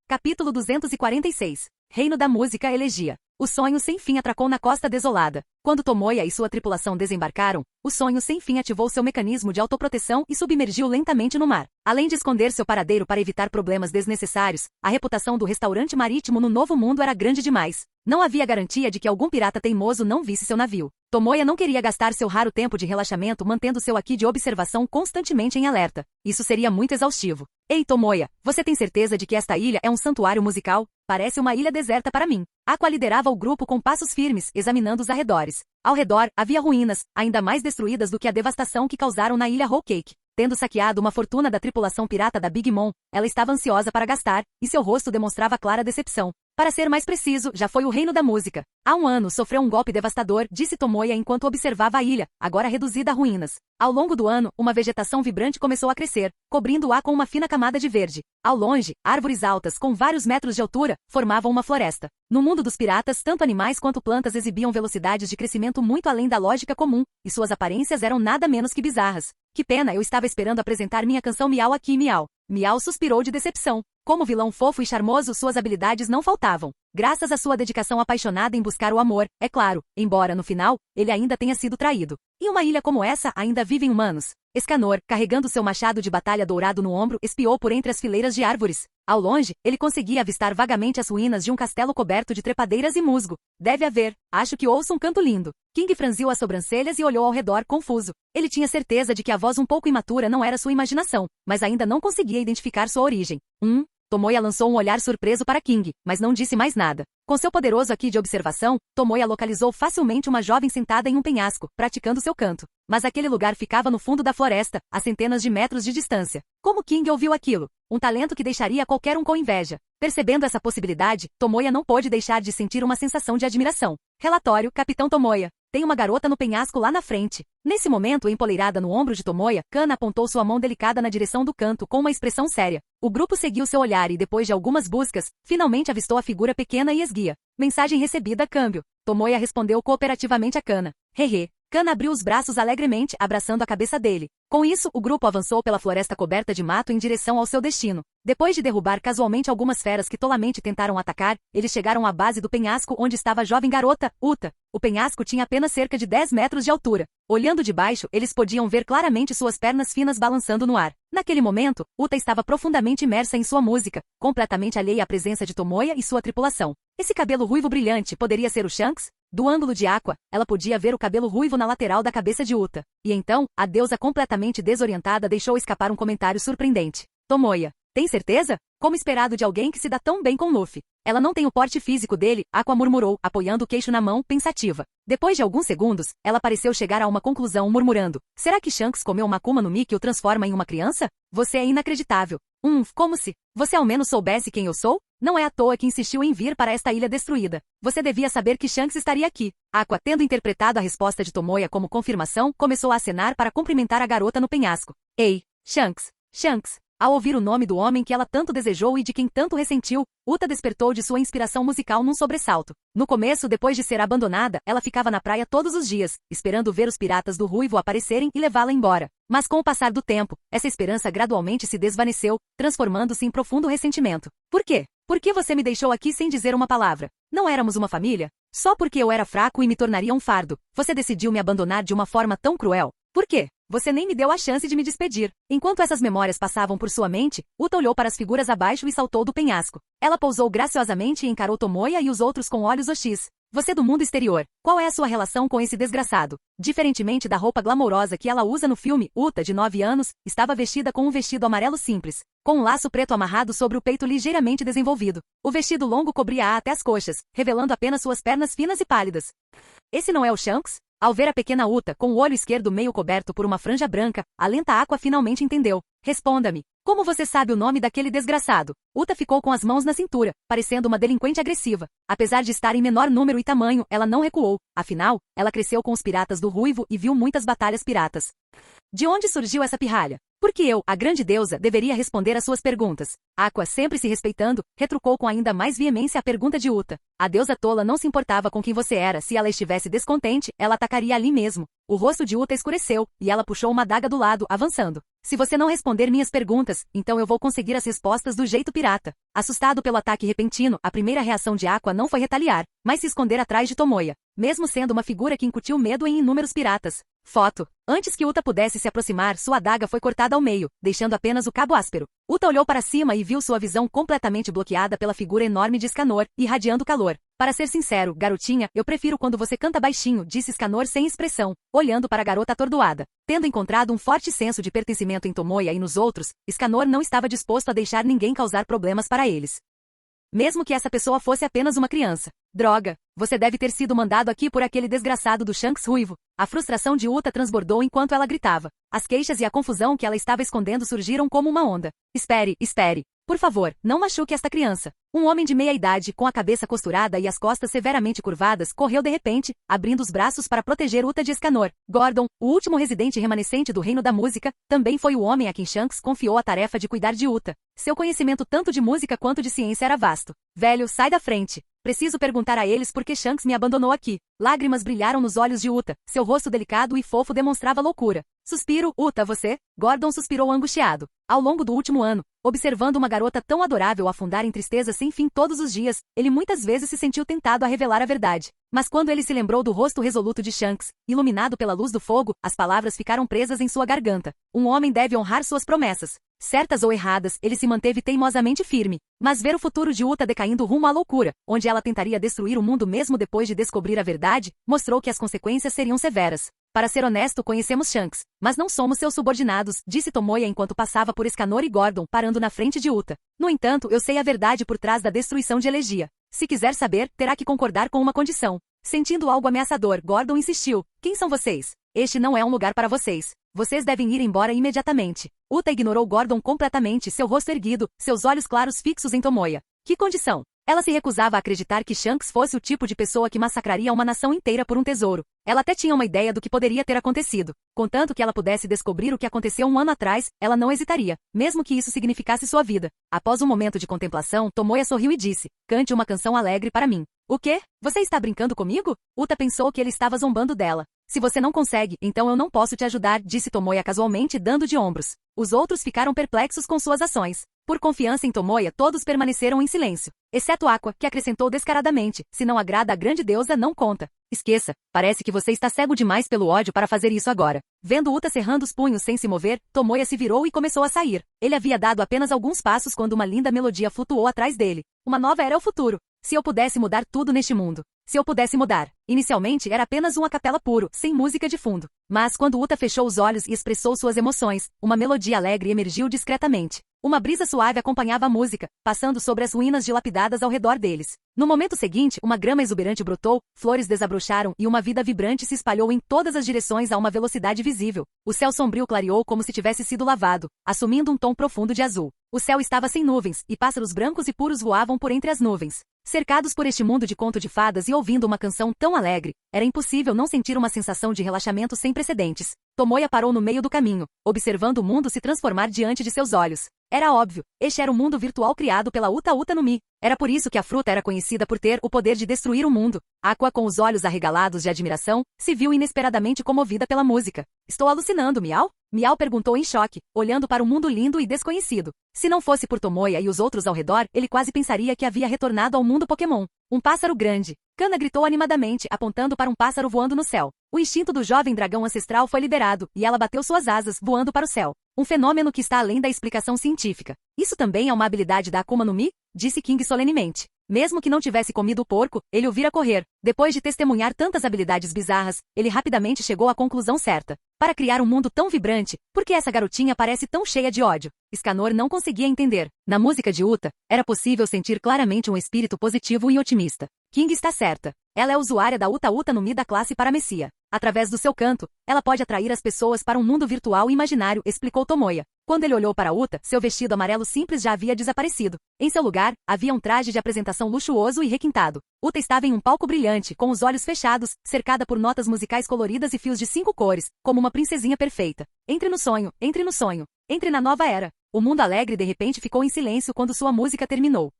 Capítulo 246. Reino da Música, Elegia. O sonho sem fim atracou na costa desolada. Quando Tomoya e sua tripulação desembarcaram, o sonho sem fim ativou seu mecanismo de autoproteção e submergiu lentamente no mar. Além de esconder seu paradeiro para evitar problemas desnecessários, a reputação do restaurante marítimo no Novo Mundo era grande demais. Não havia garantia de que algum pirata teimoso não visse seu navio. Tomoya não queria gastar seu raro tempo de relaxamento mantendo seu aqui de observação constantemente em alerta. Isso seria muito exaustivo. Ei, Tomoya, você tem certeza de que esta ilha é um santuário musical? Parece uma ilha deserta para mim. Aqua liderava o grupo com passos firmes, examinando os arredores. Ao redor, havia ruínas, ainda mais destruídas do que a devastação que causaram na ilha Whole Cake. Tendo saqueado uma fortuna da tripulação pirata da Big Mom, ela estava ansiosa para gastar, e seu rosto demonstrava clara decepção. Para ser mais preciso, já foi o reino da música. Há 1 ano sofreu um golpe devastador, disse Tomoya enquanto observava a ilha, agora reduzida a ruínas. Ao longo do ano, uma vegetação vibrante começou a crescer, cobrindo-a com uma fina camada de verde. Ao longe, árvores altas com vários metros de altura formavam uma floresta. No mundo dos piratas, tanto animais quanto plantas exibiam velocidades de crescimento muito além da lógica comum, e suas aparências eram nada menos que bizarras. Que pena, eu estava esperando apresentar minha canção Miau aqui, Miau. Miau suspirou de decepção. Como vilão fofo e charmoso, suas habilidades não faltavam. Graças à sua dedicação apaixonada em buscar o amor, é claro, embora no final, ele ainda tenha sido traído. Em uma ilha como essa, ainda vivem humanos. Escanor, carregando seu machado de batalha dourado no ombro, espiou por entre as fileiras de árvores. Ao longe, ele conseguia avistar vagamente as ruínas de um castelo coberto de trepadeiras e musgo. Deve haver, acho que ouço um canto lindo. King franziu as sobrancelhas e olhou ao redor, confuso. Ele tinha certeza de que a voz um pouco imatura não era sua imaginação, mas ainda não conseguia identificar sua origem. Tomoya lançou um olhar surpreso para King, mas não disse mais nada. Com seu poderoso aqui de observação, Tomoya localizou facilmente uma jovem sentada em um penhasco, praticando seu canto. Mas aquele lugar ficava no fundo da floresta, a centenas de metros de distância. Como King ouviu aquilo? Um talento que deixaria qualquer um com inveja. Percebendo essa possibilidade, Tomoya não pôde deixar de sentir uma sensação de admiração. Relatório, Capitão Tomoya. Tem uma garota no penhasco lá na frente. Nesse momento, empoleirada no ombro de Tomoya, Kana apontou sua mão delicada na direção do canto com uma expressão séria. O grupo seguiu seu olhar e, depois de algumas buscas, finalmente avistou a figura pequena e esguia. Mensagem recebida, câmbio. Tomoya respondeu cooperativamente a Kana. Hehe. Kana abriu os braços alegremente, abraçando a cabeça dele. Com isso, o grupo avançou pela floresta coberta de mato em direção ao seu destino. Depois de derrubar casualmente algumas feras que tolamente tentaram atacar, eles chegaram à base do penhasco onde estava a jovem garota, Uta. O penhasco tinha apenas cerca de 10 metros de altura. Olhando de baixo, eles podiam ver claramente suas pernas finas balançando no ar. Naquele momento, Uta estava profundamente imersa em sua música, completamente alheia à presença de Tomoya e sua tripulação. Esse cabelo ruivo brilhante poderia ser o Shanks? Do ângulo de Aqua, ela podia ver o cabelo ruivo na lateral da cabeça de Uta. E então, a deusa completamente desorientada deixou escapar um comentário surpreendente. Tomoya, tem certeza? Como esperado de alguém que se dá tão bem com Luffy. Ela não tem o porte físico dele, Aqua murmurou, apoiando o queixo na mão, pensativa. Depois de alguns segundos, ela pareceu chegar a uma conclusão murmurando. Será que Shanks comeu uma Akuma no Mi que o transforma em uma criança? Você é inacreditável. Como se você ao menos soubesse quem eu sou? Não é à toa que insistiu em vir para esta ilha destruída. Você devia saber que Shanks estaria aqui. Aqua, tendo interpretado a resposta de Tomoya como confirmação, começou a acenar para cumprimentar a garota no penhasco. Ei, Shanks, Shanks. Ao ouvir o nome do homem que ela tanto desejou e de quem tanto ressentiu, Uta despertou de sua inspiração musical num sobressalto. No começo, depois de ser abandonada, ela ficava na praia todos os dias, esperando ver os piratas do Ruivo aparecerem e levá-la embora. Mas com o passar do tempo, essa esperança gradualmente se desvaneceu, transformando-se em profundo ressentimento. Por quê? Por que você me deixou aqui sem dizer uma palavra? Não éramos uma família? Só porque eu era fraco e me tornaria um fardo, você decidiu me abandonar de uma forma tão cruel? Por quê? Você nem me deu a chance de me despedir. Enquanto essas memórias passavam por sua mente, Uta olhou para as figuras abaixo e saltou do penhasco. Ela pousou graciosamente e encarou Tomoya e os outros com olhos hostis. Você do mundo exterior, qual é a sua relação com esse desgraçado? Diferentemente da roupa glamourosa que ela usa no filme, Uta, de 9 anos, estava vestida com um vestido amarelo simples, com um laço preto amarrado sobre o peito ligeiramente desenvolvido. O vestido longo cobria-a até as coxas, revelando apenas suas pernas finas e pálidas. Esse não é o Shanks? Ao ver a pequena Uta, com o olho esquerdo meio coberto por uma franja branca, a lenta Aqua finalmente entendeu. Responda-me. Como você sabe o nome daquele desgraçado? Uta ficou com as mãos na cintura, parecendo uma delinquente agressiva. Apesar de estar em menor número e tamanho, ela não recuou. Afinal, ela cresceu com os piratas do Ruivo e viu muitas batalhas piratas. De onde surgiu essa pirralha? Porque eu, a grande deusa, deveria responder às suas perguntas. Aqua, sempre se respeitando, retrucou com ainda mais veemência a pergunta de Uta. A deusa tola não se importava com quem você era. Se ela estivesse descontente, ela atacaria ali mesmo. O rosto de Uta escureceu, e ela puxou uma adaga do lado, avançando. Se você não responder minhas perguntas, então eu vou conseguir as respostas do jeito pirata. Assustado pelo ataque repentino, a primeira reação de Aqua não foi retaliar, mas se esconder atrás de Tomoya, mesmo sendo uma figura que incutiu medo em inúmeros piratas. Foto. Antes que Uta pudesse se aproximar, sua adaga foi cortada ao meio, deixando apenas o cabo áspero. Uta olhou para cima e viu sua visão completamente bloqueada pela figura enorme de Escanor, irradiando calor. Para ser sincero, garotinha, eu prefiro quando você canta baixinho, disse Escanor sem expressão, olhando para a garota atordoada. Tendo encontrado um forte senso de pertencimento em Tomoya e nos outros, Escanor não estava disposto a deixar ninguém causar problemas para eles. Mesmo que essa pessoa fosse apenas uma criança. Droga, você deve ter sido mandado aqui por aquele desgraçado do Shanks ruivo. A frustração de Uta transbordou enquanto ela gritava. As queixas e a confusão que ela estava escondendo surgiram como uma onda. Espere, espere. Por favor, não machuque esta criança. Um homem de meia idade, com a cabeça costurada e as costas severamente curvadas, correu de repente, abrindo os braços para proteger Uta de Escanor. Gordon, o último residente remanescente do Reino da Música, também foi o homem a quem Shanks confiou a tarefa de cuidar de Uta. Seu conhecimento tanto de música quanto de ciência era vasto. Velho, sai da frente. Preciso perguntar a eles por que Shanks me abandonou aqui. Lágrimas brilharam nos olhos de Uta. Seu rosto delicado e fofo demonstrava loucura. Suspiro, Uta, você? Gordon suspirou angustiado. Ao longo do último ano, observando uma garota tão adorável afundar em tristeza sem fim todos os dias, ele muitas vezes se sentiu tentado a revelar a verdade. Mas quando ele se lembrou do rosto resoluto de Shanks, iluminado pela luz do fogo, as palavras ficaram presas em sua garganta. Um homem deve honrar suas promessas. Certas ou erradas, ele se manteve teimosamente firme. Mas ver o futuro de Uta decaindo rumo à loucura, onde ela tentaria destruir o mundo mesmo depois de descobrir a verdade, mostrou que as consequências seriam severas. Para ser honesto, conhecemos Shanks, mas não somos seus subordinados, disse Tomoya enquanto passava por Escanor e Gordon, parando na frente de Uta. No entanto, eu sei a verdade por trás da destruição de Elegia. Se quiser saber, terá que concordar com uma condição. Sentindo algo ameaçador, Gordon insistiu. Quem são vocês? Este não é um lugar para vocês. Vocês devem ir embora imediatamente. Uta ignorou Gordon completamente, seu rosto erguido, seus olhos claros fixos em Tomoya. Que condição? Ela se recusava a acreditar que Shanks fosse o tipo de pessoa que massacraria uma nação inteira por um tesouro. Ela até tinha uma ideia do que poderia ter acontecido. Contanto que ela pudesse descobrir o que aconteceu um ano atrás, ela não hesitaria, mesmo que isso significasse sua vida. Após um momento de contemplação, Tomoya sorriu e disse, cante uma canção alegre para mim. O quê? Você está brincando comigo? Uta pensou que ele estava zombando dela. Se você não consegue, então eu não posso te ajudar, disse Tomoya casualmente, dando de ombros. Os outros ficaram perplexos com suas ações. Por confiança em Tomoya, todos permaneceram em silêncio. Exceto Aqua, que acrescentou descaradamente, se não agrada a grande deusa, não conta. Esqueça, parece que você está cego demais pelo ódio para fazer isso agora. Vendo Uta cerrando os punhos sem se mover, Tomoya se virou e começou a sair. Ele havia dado apenas alguns passos quando uma linda melodia flutuou atrás dele. Uma nova era o futuro. Se eu pudesse mudar tudo neste mundo. Se eu pudesse mudar. Inicialmente era apenas um a capela puro, sem música de fundo. Mas quando Uta fechou os olhos e expressou suas emoções, uma melodia alegre emergiu discretamente. Uma brisa suave acompanhava a música, passando sobre as ruínas dilapidadas ao redor deles. No momento seguinte, uma grama exuberante brotou, flores desabrocharam e uma vida vibrante se espalhou em todas as direções a uma velocidade visível. O céu sombrio clareou como se tivesse sido lavado, assumindo um tom profundo de azul. O céu estava sem nuvens, e pássaros brancos e puros voavam por entre as nuvens. Cercados por este mundo de conto de fadas e ouvindo uma canção tão alegre, era impossível não sentir uma sensação de relaxamento sem precedentes. Tomoya parou no meio do caminho, observando o mundo se transformar diante de seus olhos. Era óbvio, este era o mundo virtual criado pela Uta Uta no Mi. Era por isso que a fruta era conhecida por ter o poder de destruir o mundo. Aqua, com os olhos arregalados de admiração, se viu inesperadamente comovida pela música. Estou alucinando, Miau? Miau perguntou em choque, olhando para o mundo lindo e desconhecido. Se não fosse por Tomoya e os outros ao redor, ele quase pensaria que havia retornado ao mundo Pokémon. Um pássaro grande. Kana gritou animadamente, apontando para um pássaro voando no céu. O instinto do jovem dragão ancestral foi liberado, e ela bateu suas asas, voando para o céu. Um fenômeno que está além da explicação científica. Isso também é uma habilidade da Akuma no Mi? Disse King solenemente. Mesmo que não tivesse comido o porco, ele o vira correr. Depois de testemunhar tantas habilidades bizarras, ele rapidamente chegou à conclusão certa. Para criar um mundo tão vibrante, por que essa garotinha parece tão cheia de ódio? Scanor não conseguia entender. Na música de Uta, era possível sentir claramente um espírito positivo e otimista. King está certa. Ela é usuária da Uta Uta no Mi da classe Paramecia. Através do seu canto, ela pode atrair as pessoas para um mundo virtual e imaginário, explicou Tomoya. Quando ele olhou para Uta, seu vestido amarelo simples já havia desaparecido. Em seu lugar, havia um traje de apresentação luxuoso e requintado. Uta estava em um palco brilhante, com os olhos fechados, cercada por notas musicais coloridas e fios de 5 cores, como uma princesinha perfeita. Entre no sonho, entre no sonho, entre na nova era. O mundo alegre de repente ficou em silêncio quando sua música terminou.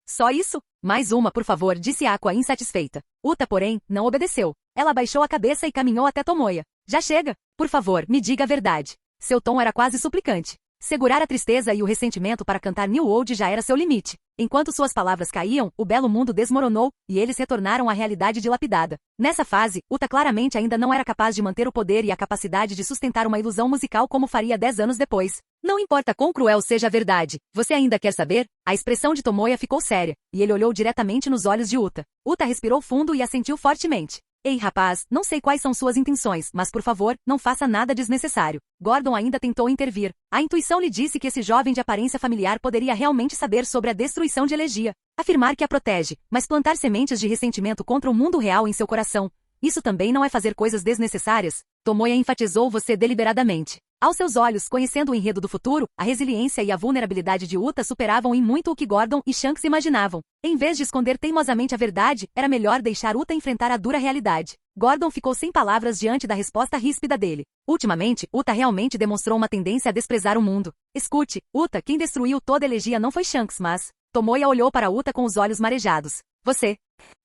Só isso? Mais uma, por favor, disse Aqua insatisfeita. Uta, porém, não obedeceu. Ela abaixou a cabeça e caminhou até Tomoya. Já chega? Por favor, me diga a verdade. Seu tom era quase suplicante. Segurar a tristeza e o ressentimento para cantar New World já era seu limite. Enquanto suas palavras caíam, o belo mundo desmoronou, e eles retornaram à realidade dilapidada. Nessa fase, Uta claramente ainda não era capaz de manter o poder e a capacidade de sustentar uma ilusão musical como faria 10 anos depois. Não importa quão cruel seja a verdade, você ainda quer saber? A expressão de Tomoya ficou séria, e ele olhou diretamente nos olhos de Uta. Uta respirou fundo e assentiu fortemente. Ei, rapaz, não sei quais são suas intenções, mas por favor, não faça nada desnecessário. Gordon ainda tentou intervir. A intuição lhe disse que esse jovem de aparência familiar poderia realmente saber sobre a destruição de Elegia. Afirmar que a protege, mas plantar sementes de ressentimento contra o mundo real em seu coração. Isso também não é fazer coisas desnecessárias? Tomoya enfatizou você deliberadamente. Aos seus olhos, conhecendo o enredo do futuro, a resiliência e a vulnerabilidade de Uta superavam em muito o que Gordon e Shanks imaginavam. Em vez de esconder teimosamente a verdade, era melhor deixar Uta enfrentar a dura realidade. Gordon ficou sem palavras diante da resposta ríspida dele. Ultimamente, Uta realmente demonstrou uma tendência a desprezar o mundo. Escute, Uta, quem destruiu toda a Elegia não foi Shanks, mas... Tomoya olhou para Uta com os olhos marejados. Você.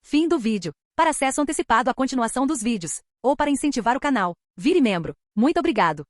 Fim do vídeo. Para acesso antecipado à continuação dos vídeos, ou para incentivar o canal, vire membro. Muito obrigado.